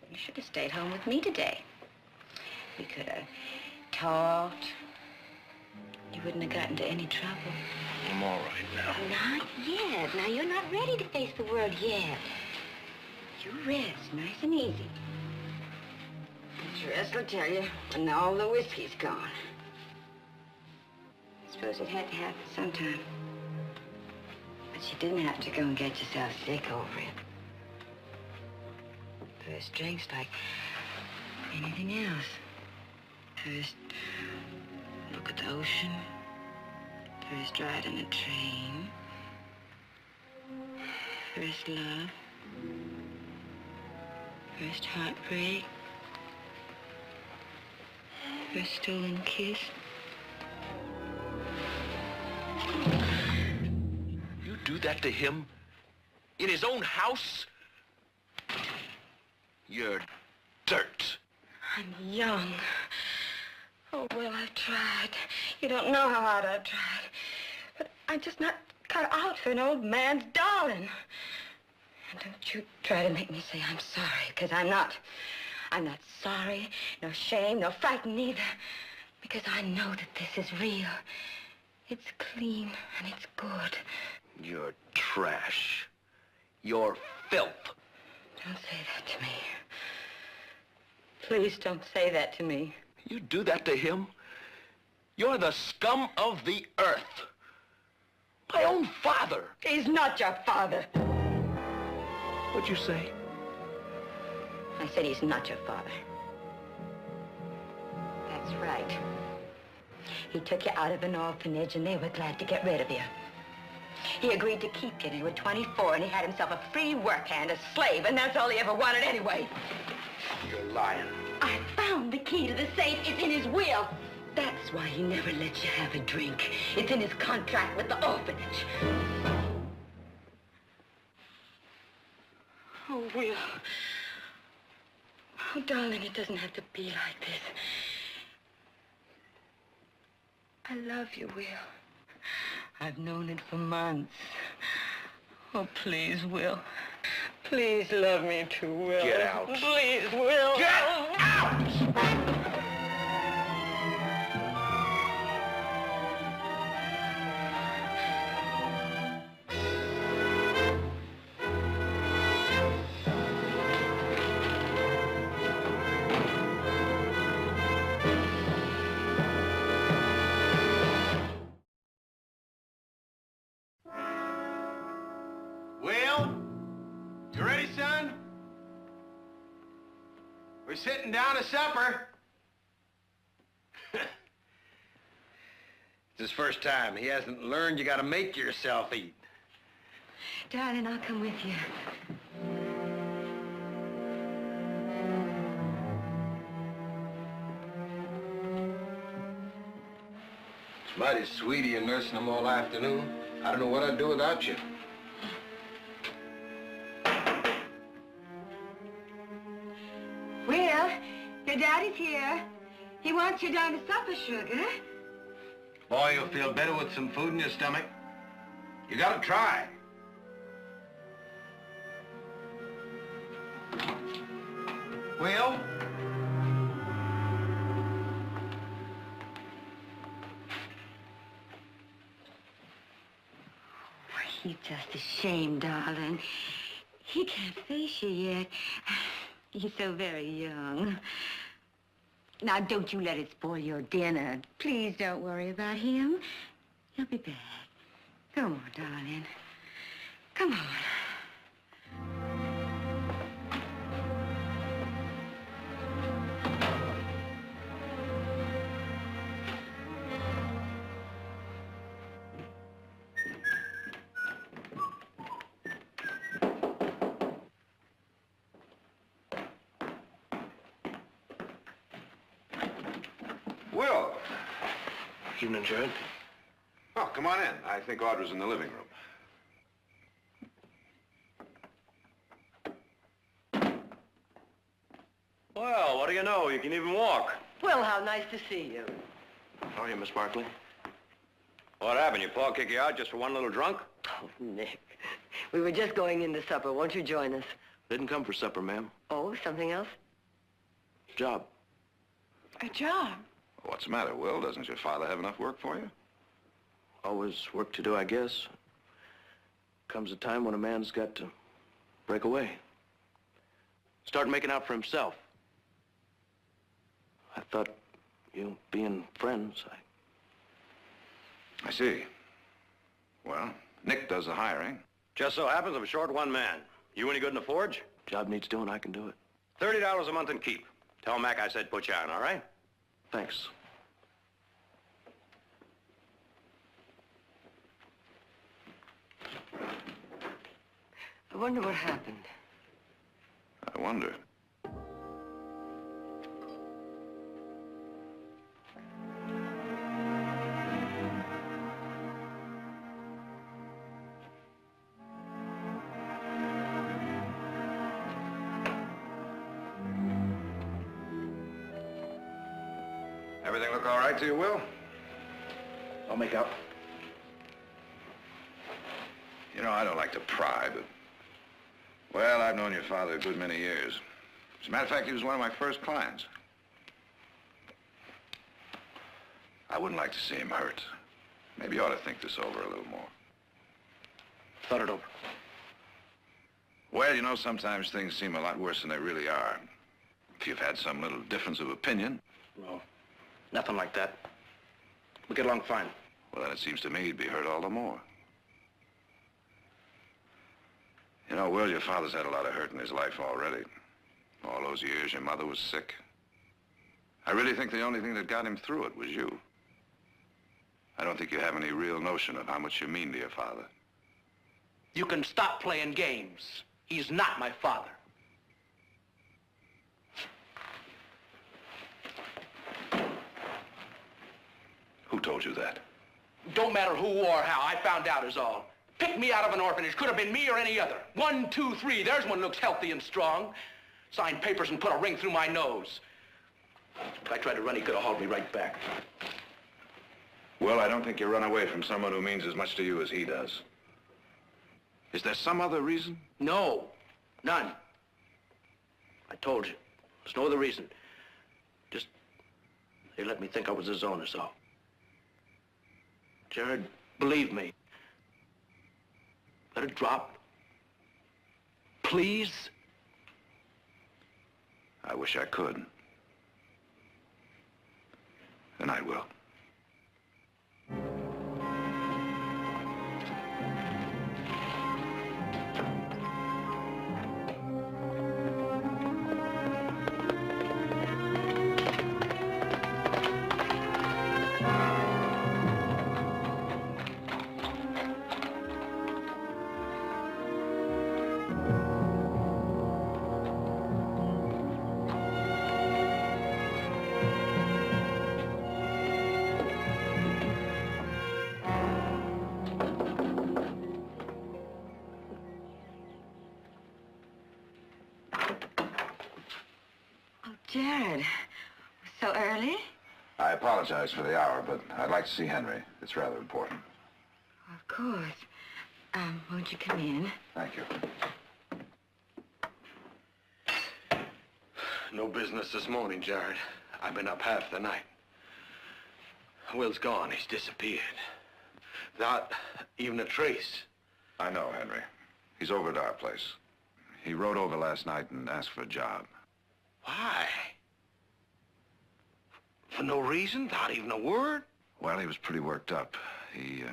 You should have stayed home with me today. We could have talked. You wouldn't have gotten into any trouble. I'm all right now. Not yet. Now, you're not ready to face the world yet. You rest, nice and easy. The rest will tell you when all the whiskey's gone. I suppose it had to happen sometime. But you didn't have to go and get yourself sick over it. First drink's like anything else. First look at the ocean. First ride in a train. First love. First heartbreak. First stolen kiss. You do that to him? In his own house? You're dirt. I'm young. Oh, well, I've tried. You don't know how hard I've tried. But I'm just not cut out for an old man's darling. And don't you try to make me say I'm sorry, because I'm not. I'm not sorry, nor ashamed, nor frightened either. Because I know that this is real. It's clean and it's good. You're trash. You're filth. Don't say that to me. Please don't say that to me. You do that to him? You're the scum of the earth. My own father. He's not your father. What'd you say? I said he's not your father. That's right. He took you out of an orphanage and they were glad to get rid of you. He agreed to keep you till you were 24 and he had himself a free work hand, a slave, and that's all he ever wanted anyway. You're lying. I found the key to the safe. It's in his will. That's why he never lets you have a drink. It's in his contract with the orphanage. Oh, Will. Oh, darling, it doesn't have to be like this. I love you, Will. I've known it for months. Oh, please, Will. Please love me too, Will. Get out. Please, Will. Get out! Will? You ready, son? We're sitting down to supper. It's his first time. He hasn't learned you gotta make yourself eat. Darling, I'll come with you. It's mighty sweet of you nursing him all afternoon. I don't know what I'd do without you. Daddy's here. He wants you down to supper, sugar. Boy, you'll feel better with some food in your stomach. You gotta try. Will? He's just ashamed, darling. He can't face you yet. He's so very young. Now, don't you let it spoil your dinner. Please don't worry about him. He'll be back. Come on, darling. Come on. Will. Evening, Jared. Oh, come on in. I think Audra's in the living room. Well, what do you know? You can even walk. Well, how nice to see you. How are you, Miss Barkley? What happened? Your pa kick you out just for one little drunk? Oh, Nick. We were just going in to supper. Won't you join us? Didn't come for supper, ma'am. Oh, something else? Job. A job? What's the matter, Will? Doesn't your father have enough work for you? Always work to do, I guess. Comes a time when a man's got to break away. Start making out for himself. I thought, you being friends, I see. Well, Nick does the hiring. Just so happens I'm short one man. You any good in the forge? Job needs doing, I can do it. $30 a month and keep. Tell Mac I said put you on, all right? Thanks. I wonder what happened. I wonder. Everything look all right to you, Will? I'll make out. You know, I don't like to pry, but... Well, I've known your father a good many years. As a matter of fact, he was one of my first clients. I wouldn't like to see him hurt. Maybe you ought to think this over a little more. Thought it over. Well, you know, sometimes things seem a lot worse than they really are. If you've had some little difference of opinion... No, nothing like that. We get along fine. Well, then it seems to me he'd be hurt all the more. You know, Will, your father's had a lot of hurt in his life already. All those years your mother was sick. I really think the only thing that got him through it was you. I don't think you have any real notion of how much you mean to your father. You can stop playing games. He's not my father. Who told you that? Don't matter who or how. I found out is all. Picked me out of an orphanage. Could have been me or any other. 1, 2, 3. There's one looks healthy and strong. Signed papers and put a ring through my nose. If I tried to run, he could have hauled me right back. Well, I don't think you run away from someone who means as much to you as he does. Is there some other reason? No, none. I told you. There's no other reason. Just, they let me think I was his own, is all. Jared, believe me. Let it drop. Please? I wish I could. And I will. Jared, So early? I apologize for the hour, but I'd like to see Henry. It's rather important. Of course. Won't you come in? Thank you. No business this morning, Jared. I've been up half the night. Will's gone. He's disappeared. Without even a trace. I know, Henry. He's over at our place. He rode over last night and asked for a job. Why? For no reason? Without even a word? Well, he was pretty worked up. He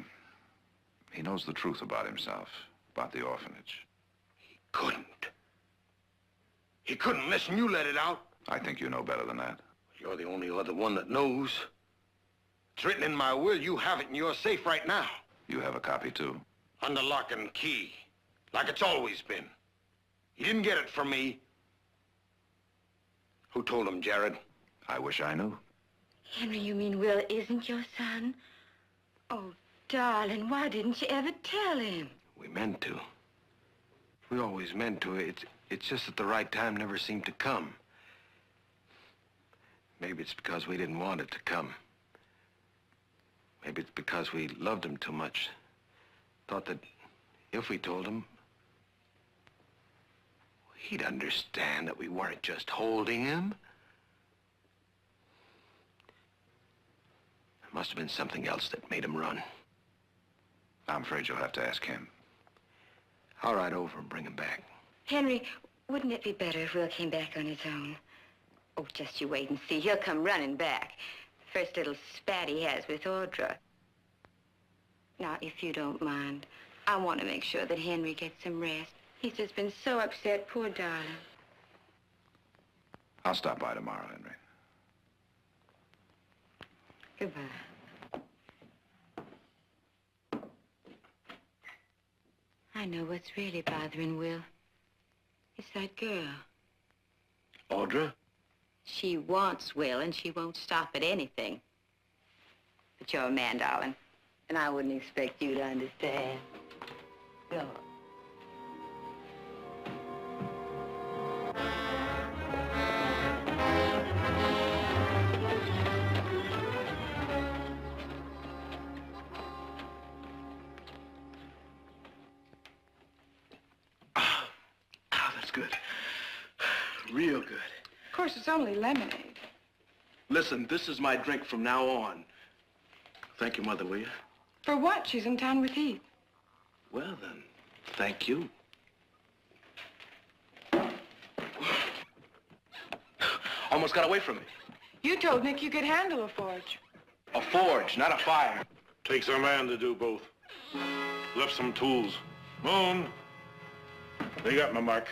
knows the truth about himself, about the orphanage. Couldn't. He couldn't listen. You let it out. I think you know better than that. You're the only other one that knows. It's written in my will. You have it in your safe right now. You have a copy, too? Under lock and key. Like it's always been. He didn't get it from me. Who told him, Jared? I wish I knew. Henry, you mean Will isn't your son? Oh, darling, why didn't you ever tell him? We meant to. We always meant to. It's just that the right time never seemed to come. Maybe it's because we didn't want it to come. Maybe it's because we loved him too much. Thought that if we told him, he'd understand that we weren't just holding him. There must have been something else that made him run. I'm afraid you'll have to ask him. I'll ride over and bring him back. Henry, wouldn't it be better if Will came back on his own? Oh, just you wait and see. He'll come running back. First little spat he has with Audra. Now, if you don't mind, I want to make sure that Henry gets some rest. He's just been so upset, poor darling. I'll stop by tomorrow, Henry. Goodbye. I know what's really bothering Will. It's that girl. Audra? She wants Will, and she won't stop at anything. But you're a man, darling, and I wouldn't expect you to understand. Go. That's good. Real good. Of course, it's only lemonade. Listen, this is my drink from now on. Thank you, Mother, will you? For what? She's in town with Heath. Well, then, thank you. Almost got away from me. You told Nick you could handle a forge. A forge, not a fire. Takes a man to do both. Left some tools. Moon. They got my mark.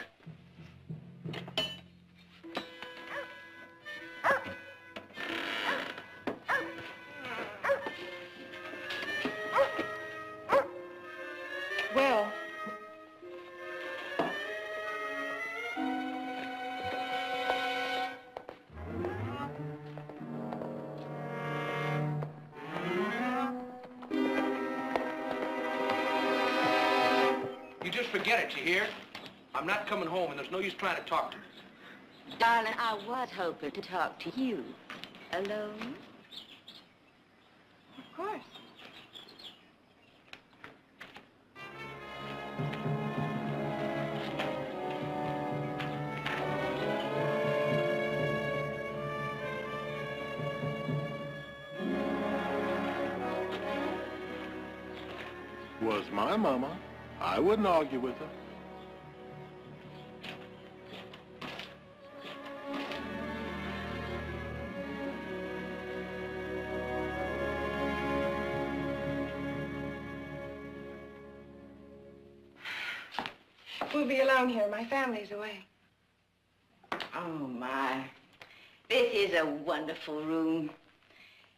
Well, you just forget it, you hear? I'm not coming home, and there's no use trying to talk to me. Darling, I was hoping to talk to you. Alone? of course. Was my mama. I wouldn't argue with her. We'll be alone here. My family's away. Oh, my. This is a wonderful room.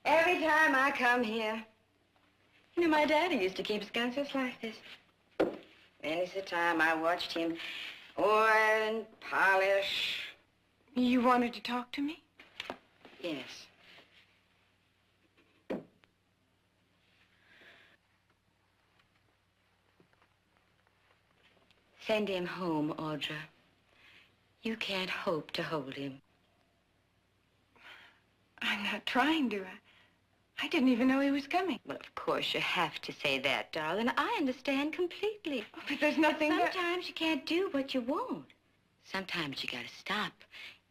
Every time I come here, you know, my daddy used to keep his guns just like this. Many's the time I watched him oil and polish. You wanted to talk to me? Yes. Send him home, Audra. You can't hope to hold him. without trying to. I didn't even know he was coming. Well, of course, you have to say that, darling. I understand completely. Oh, but there's nothing Sometimes you can't do what you want. Sometimes you gotta stop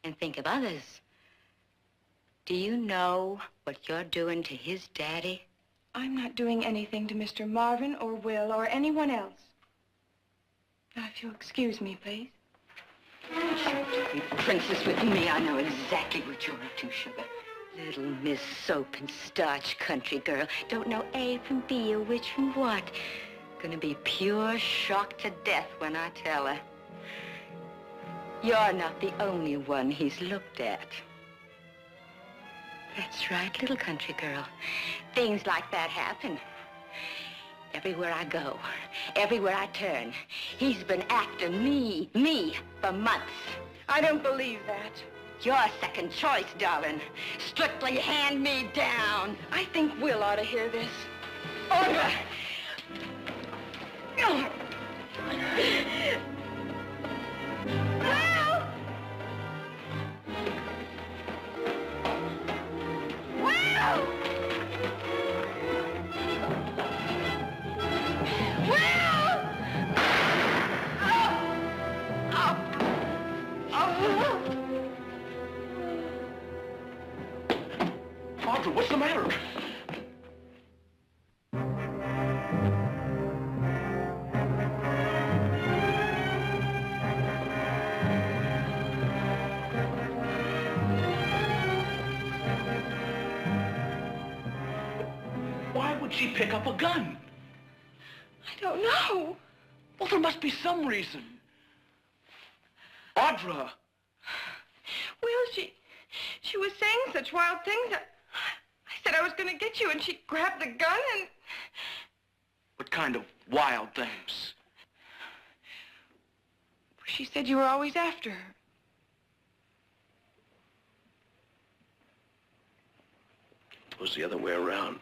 and think of others. Do you know what you're doing to his daddy? I'm not doing anything to Mr. Marvin or Will or anyone else. Now, if you'll excuse me, please. You princess with me, I know exactly what you're up to, sugar. Little Miss Soap and Starch country girl. Don't know A from B or which from what. Gonna be pure shocked to death when I tell her. You're not the only one he's looked at. That's right, little country girl. Things like that happen. Everywhere I go, everywhere I turn, he's been after me for months. I don't believe that. Your second choice, darling. Strictly hand me down. I think Will ought to hear this. Order! Audra, what's the matter? Why would she pick up a gun? I don't know. Well, there must be some reason. Audra! Will, she was saying such wild things. I said I was going to get you, and she grabbed the gun and... What kind of wild things? She said you were always after her. It was the other way around.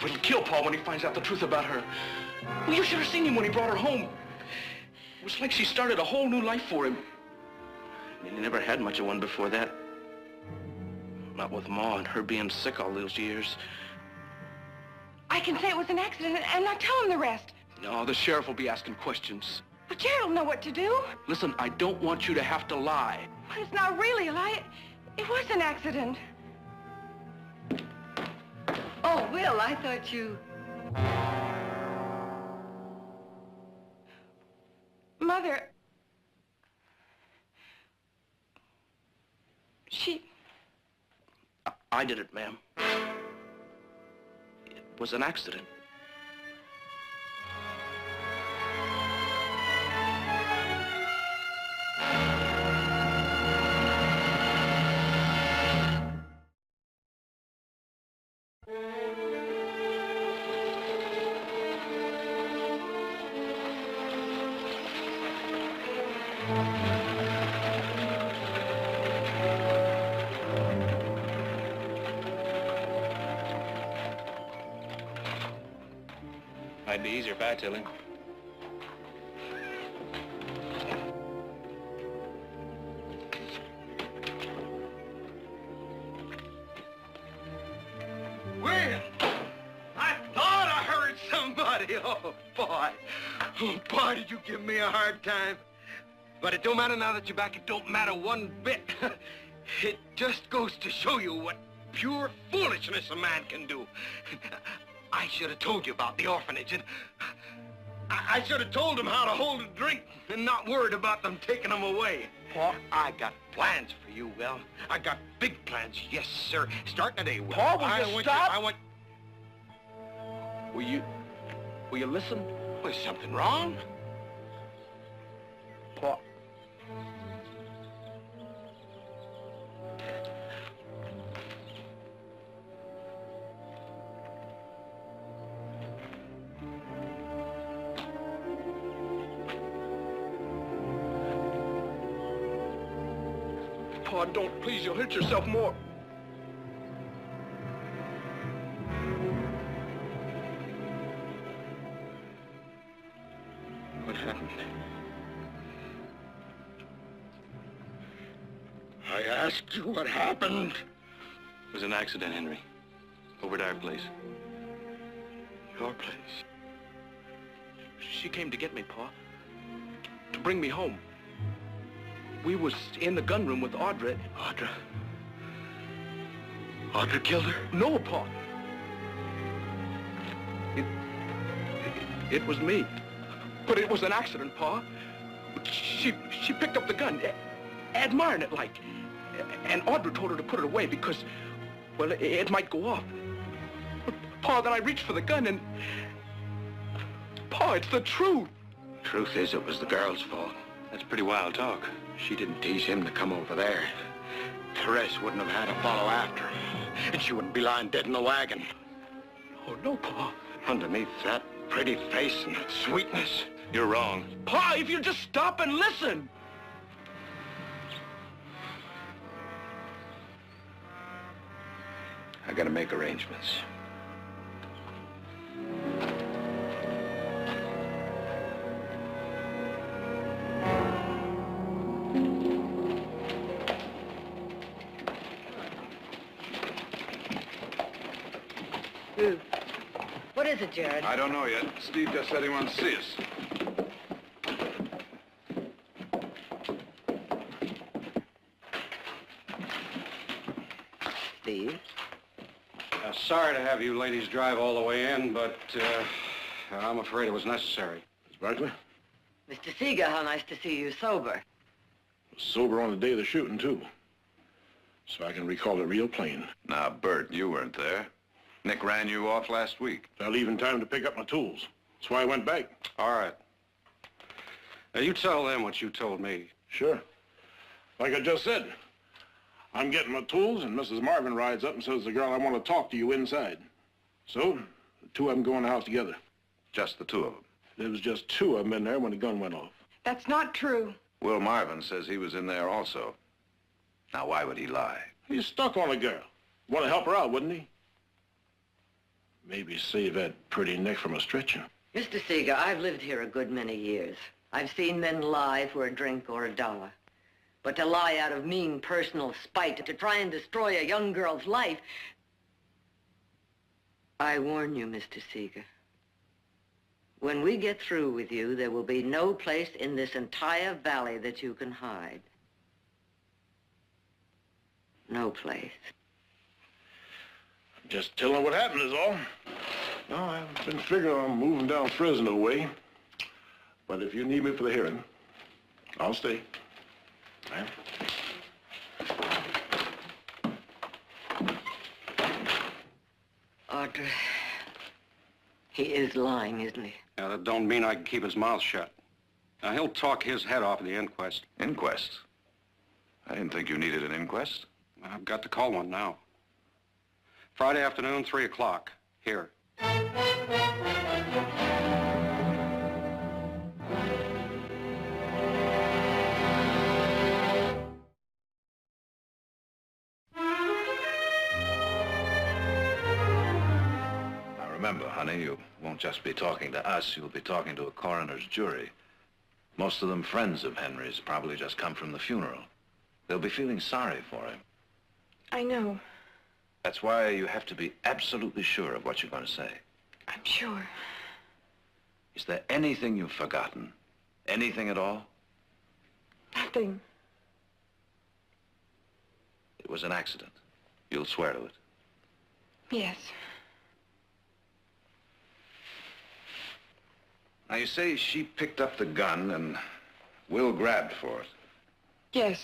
It'll kill Paul when he finds out the truth about her. Well, you should have seen him when he brought her home. It was like she started a whole new life for him. I mean, he never had much of one before that. Not with Ma and her being sick all those years. I can say it was an accident and not tell him the rest. No, the sheriff will be asking questions. But Jared will know what to do. Listen, I don't want you to have to lie. But it's not really a lie. It was an accident. Oh, Will, I thought you... Mother... She... I did it, ma'am. It was an accident. Might be easier if I tell him. Will, I thought I heard somebody. Oh, boy. Oh, boy, did you give me a hard time. But it don't matter now that you're back. It don't matter one bit. It just goes to show you what pure foolishness a man can do. I should have told you about the orphanage, and I should have told them how to hold a drink and not worried about them taking them away. Paul? I got plans for you, Will. I got big plans, yes, sir. Starting today, Will. Paul, will you stop? Will you listen? Was something wrong? Paul. Pa, don't. Please, you'll hurt yourself more. What happened? I asked you what happened. It was an accident, Henry. Over at our place. Your place? She came to get me, Pa. To bring me home. We was in the gun room with Audra. Audra? Audra killed her? No, Pa. It was me. But it was an accident, Pa. She picked up the gun, admiring it like. And Audra told her to put it away because, well, it might go off. But, Pa, then I reached for the gun and... Pa, it's the truth. Truth is, it was the girl's fault. That's pretty wild talk. She didn't tease him to come over there. Therese wouldn't have had to follow after him. And she wouldn't be lying dead in the wagon. Oh, no, Pa. Underneath that pretty face and that sweetness. You're wrong. Pa, if you just stop and listen. I gotta make arrangements. Who? What is it, Jared? I don't know yet. Steve just said he wants to see us. Steve? Sorry to have you ladies drive all the way in, but I'm afraid it was necessary. Miss Barkley? Mr. Seeger, how nice to see you sober. Sober on the day of the shooting, too. So I can recall it real plain. Now, Bert, you weren't there. Nick ran you off last week. I leave in time to pick up my tools. That's why I went back. All right. Now, you tell them what you told me. Sure. Like I just said, I'm getting my tools, and Mrs. Marvin rides up and says, the girl, I want to talk to you inside. So, the two of them go in the house together. Just the two of them? There was just two of them in there when the gun went off. That's not true. Will Marvin says he was in there also. Now, why would he lie? He's stuck on a girl. Want to help her out, wouldn't he? Maybe save that pretty neck from a stretching. Mr. Seeger, I've lived here a good many years. I've seen men lie for a drink or a dollar. But to lie out of mean personal spite, to try and destroy a young girl's life... I warn you, Mr. Seeger. When we get through with you, there will be no place in this entire valley that you can hide. No place. Just telling her what happened is all. No, I've been figuring on moving down Fresno way. But if you need me for the hearing, I'll stay. Right? Audra, he is lying, isn't he? Now, that don't mean I can keep his mouth shut. Now, he'll talk his head off at the inquest. Inquest? I didn't think you needed an inquest. I've got to call one now. Friday afternoon, 3 o'clock, here. Now remember, honey, you won't just be talking to us, you'll be talking to a coroner's jury. Most of them friends of Henry's, probably just come from the funeral. They'll be feeling sorry for him. I know. That's why you have to be absolutely sure of what you're going to say. I'm sure. Is there anything you've forgotten? Anything at all? Nothing. It was an accident. You'll swear to it. Yes. Now, you say she picked up the gun and Will grabbed for it. Yes.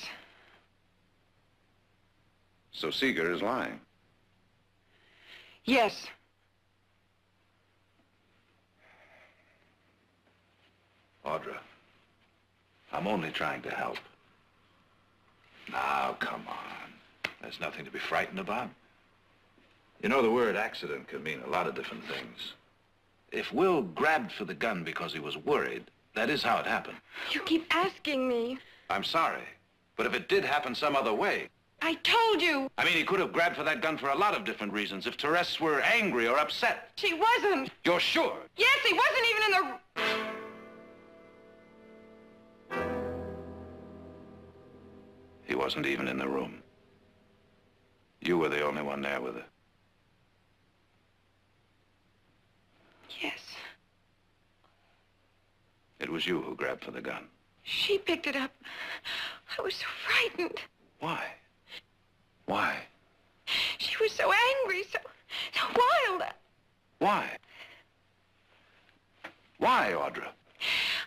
So Seeger is lying. Yes. Audra, I'm only trying to help. Now, come on. There's nothing to be frightened about. You know, the word accident can mean a lot of different things. If Will grabbed for the gun because he was worried, that is how it happened. You keep asking me. I'm sorry, But if it did happen some other way... I told you. I mean, he could have grabbed for that gun for a lot of different reasons. If Therese were angry or upset. She wasn't. You're sure? Yes, he wasn't even in the... He wasn't even in the room. You were the only one there with her. Yes. It was you who grabbed for the gun. She picked it up. I was so frightened. Why? Why? She was so angry, so wild. Why? Why, Audra?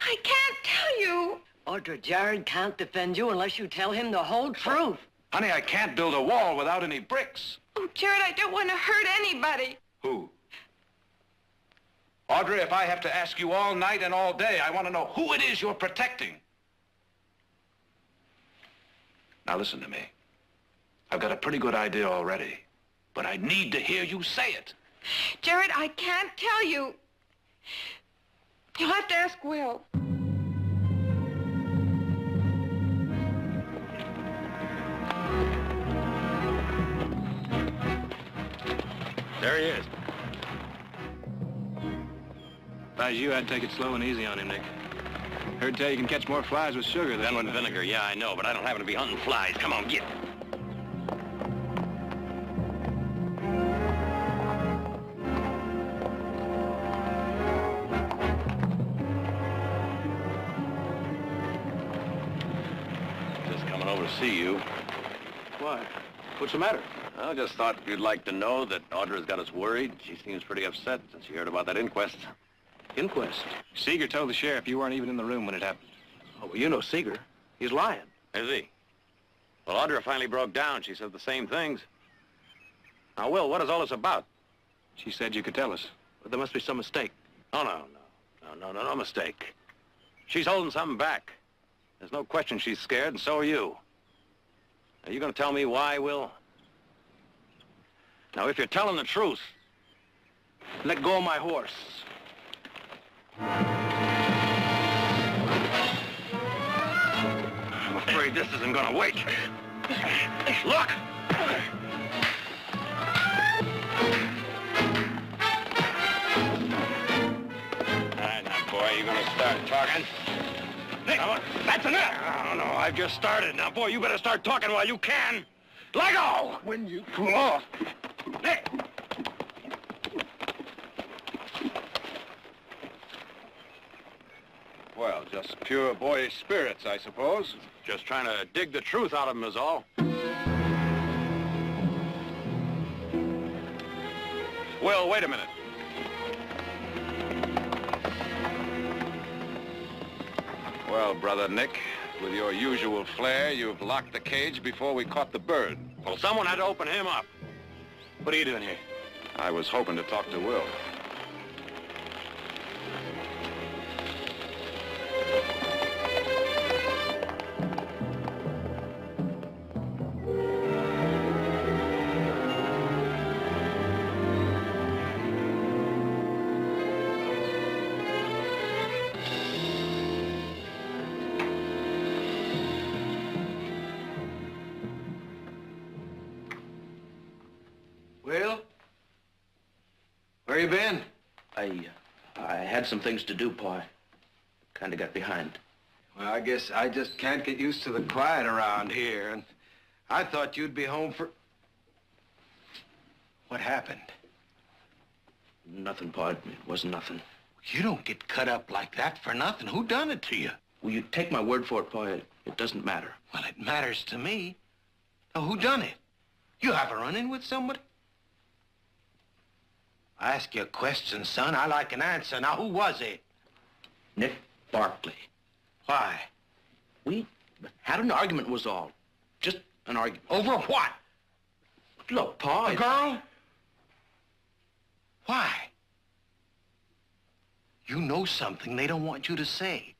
I can't tell you. Audra, Jared can't defend you unless you tell him the whole truth. Honey, I can't build a wall without any bricks. Oh, Jared, I don't want to hurt anybody. Who? Audra, if I have to ask you all night and all day, I want to know who it is you're protecting. Now listen to me. I've got a pretty good idea already, but I need to hear you say it. Jared, I can't tell you. You'll have to ask Will. There he is. If I was you, I'd take it slow and easy on him, Nick. Heard tell you can catch more flies with sugar than with vinegar. Yeah, I know, but I don't happen to be hunting flies. Come on, get. Just coming over to see you. Why? What's the matter? I just thought you'd like to know that Audra's got us worried. She seems pretty upset since she heard about that inquest. Inquest? Seeger told the sheriff you weren't even in the room when it happened. Oh, well, you know Seeger. He's lying. Is he? Well, Audra finally broke down. She said the same things. Now, Will, what is all this about? She said you could tell us. Well, there must be some mistake. Oh, no mistake. She's holding something back. There's no question she's scared, and so are you. Are you going to tell me why, Will? Now, if you're telling the truth... Let go of my horse. I'm afraid this isn't going to wait. Look! All right, now, boy, you going to start talking? Nick, that's enough! Oh, no, I've just started. Now, boy, you better start talking while you can. Let go! When you... Oh. Nick! Well, just pure boyish spirits, I suppose. Just trying to dig the truth out of him is all. Will, wait a minute. Well, Brother Nick, with your usual flair, you've locked the cage before we caught the bird. Well, someone had to open him up. What are you doing here? I was hoping to talk to Will. Will? Where you been? I had some things to do, Pa. Kind of got behind. Well, I guess I just can't get used to the quiet around here, and I thought you'd be home for... What happened? Nothing, Pa. It wasn't nothing. You don't get cut up like that for nothing. Who done it to you? Will you take my word for it, Pa? It doesn't matter. Well, it matters to me. Now, who done it? You have a run-in with somebody? I ask you a question, son. I like an answer. Now, who was it? Nick Barkley. Why? We had an argument was all. Just an argument. Over what? Look, Pa... A girl? Why? You know something they don't want you to say.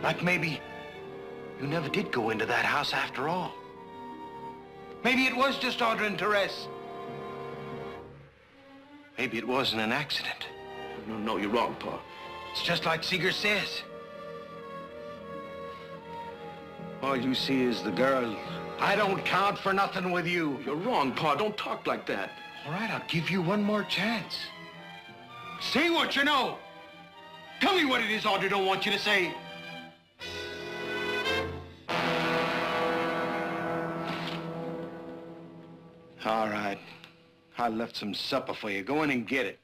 Like maybe you never did go into that house after all. Maybe it was just Audra and Therese. Maybe it wasn't an accident. No, you're wrong, Pa. It's just like Seeger says. All you see is the girl. I don't count for nothing with you. You're wrong, Pa. Don't talk like that. All right, I'll give you one more chance. Say what you know. Tell me what it is Audrey don't want you to say. All right. I left some supper for you. Go in and get it.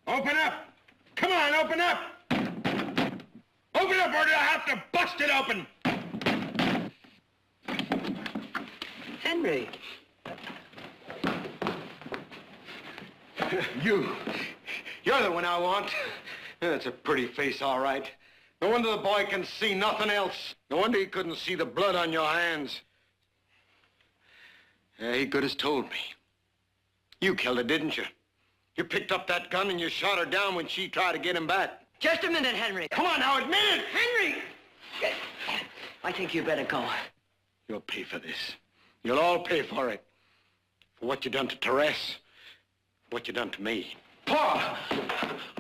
Open up! Come on, open up! Open up or do I have to bust it open? Henry. You're the one I want. That's a pretty face, all right. No wonder the boy can see nothing else. No wonder he couldn't see the blood on your hands. Yeah, he could have told me. You killed her, didn't you? You picked up that gun and you shot her down when she tried to get him back. Just a minute, Henry. Come on now, admit it! Henry! I think you better go. You'll pay for this. You'll all pay for it. For what you done to Therese, what you done to me. Pa!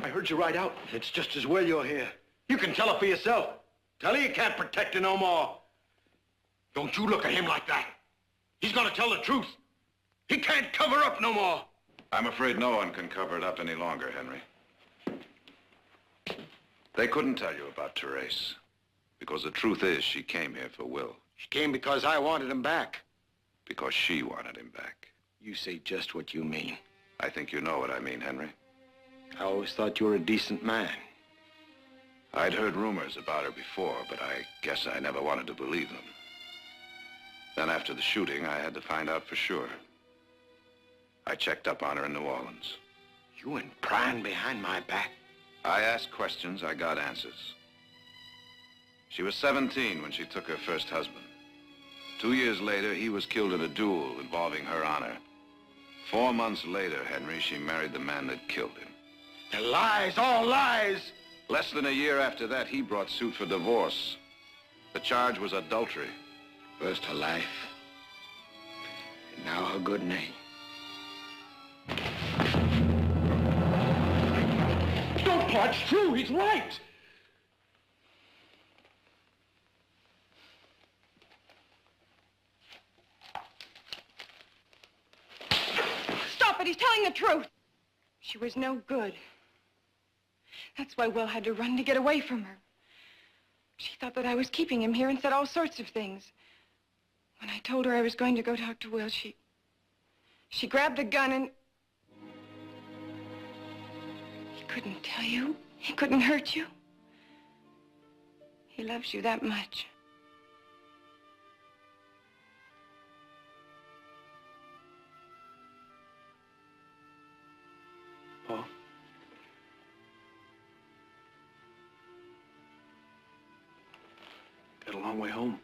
I heard you ride out. It's just as well you're here. You can tell her for yourself. Tell her you can't protect her no more. Don't you look at him like that. He's gonna tell the truth. He can't cover up no more. I'm afraid no one can cover it up any longer, Henry. They couldn't tell you about Therese, because the truth is she came here for Will. She came because I wanted him back. Because she wanted him back. You say just what you mean. I think you know what I mean, Henry. I always thought you were a decent man. I'd heard rumors about her before, but I guess I never wanted to believe them. Then after the shooting, I had to find out for sure. I checked up on her in New Orleans. You went prying behind my back? I asked questions, I got answers. She was 17 when she took her first husband. 2 years later, he was killed in a duel involving her honor. 4 months later, Henry, she married the man that killed him. The lies, all lies! Less than a year after that, he brought suit for divorce. The charge was adultery. First her life, and now her good name. Don't, Pa, it's true. He's right. Stop it. He's telling the truth. She was no good. That's why Will had to run to get away from her. She thought that I was keeping him here and said all sorts of things. When I told her I was going to go talk to Will, she grabbed the gun and... He couldn't tell you. He couldn't hurt you. He loves you that much. Pa? Got a long way home.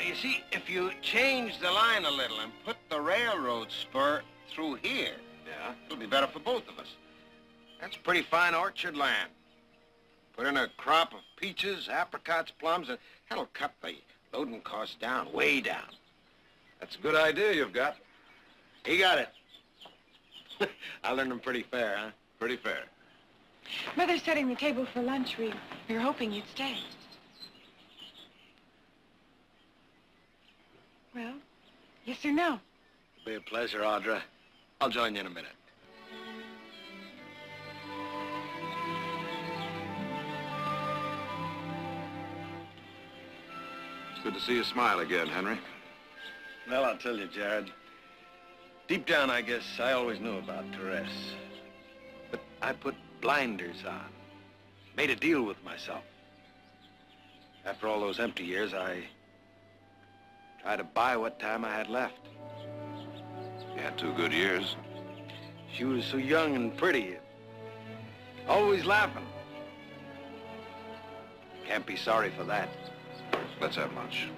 You see, if you change the line a little and put the railroad spur through here, yeah, it'll be better for both of us. That's pretty fine orchard land. Put in a crop of peaches, apricots, plums, and that'll cut the loading costs down, way down. That's a good idea you've got. He got it. I learned him pretty fair, huh? Pretty fair. Mother's setting the table for lunch. We were hoping you'd stay. Well, yes or no? It'll be a pleasure, Audra. I'll join you in a minute. It's good to see you smile again, Henry. Well, I'll tell you, Jared. Deep down, I guess I always knew about Therese. But I put blinders on. Made a deal with myself. After all those empty years, I tried to buy what time I had left. You had 2 good years. She was so young and pretty. Always laughing. Can't be sorry for that. Let's have lunch.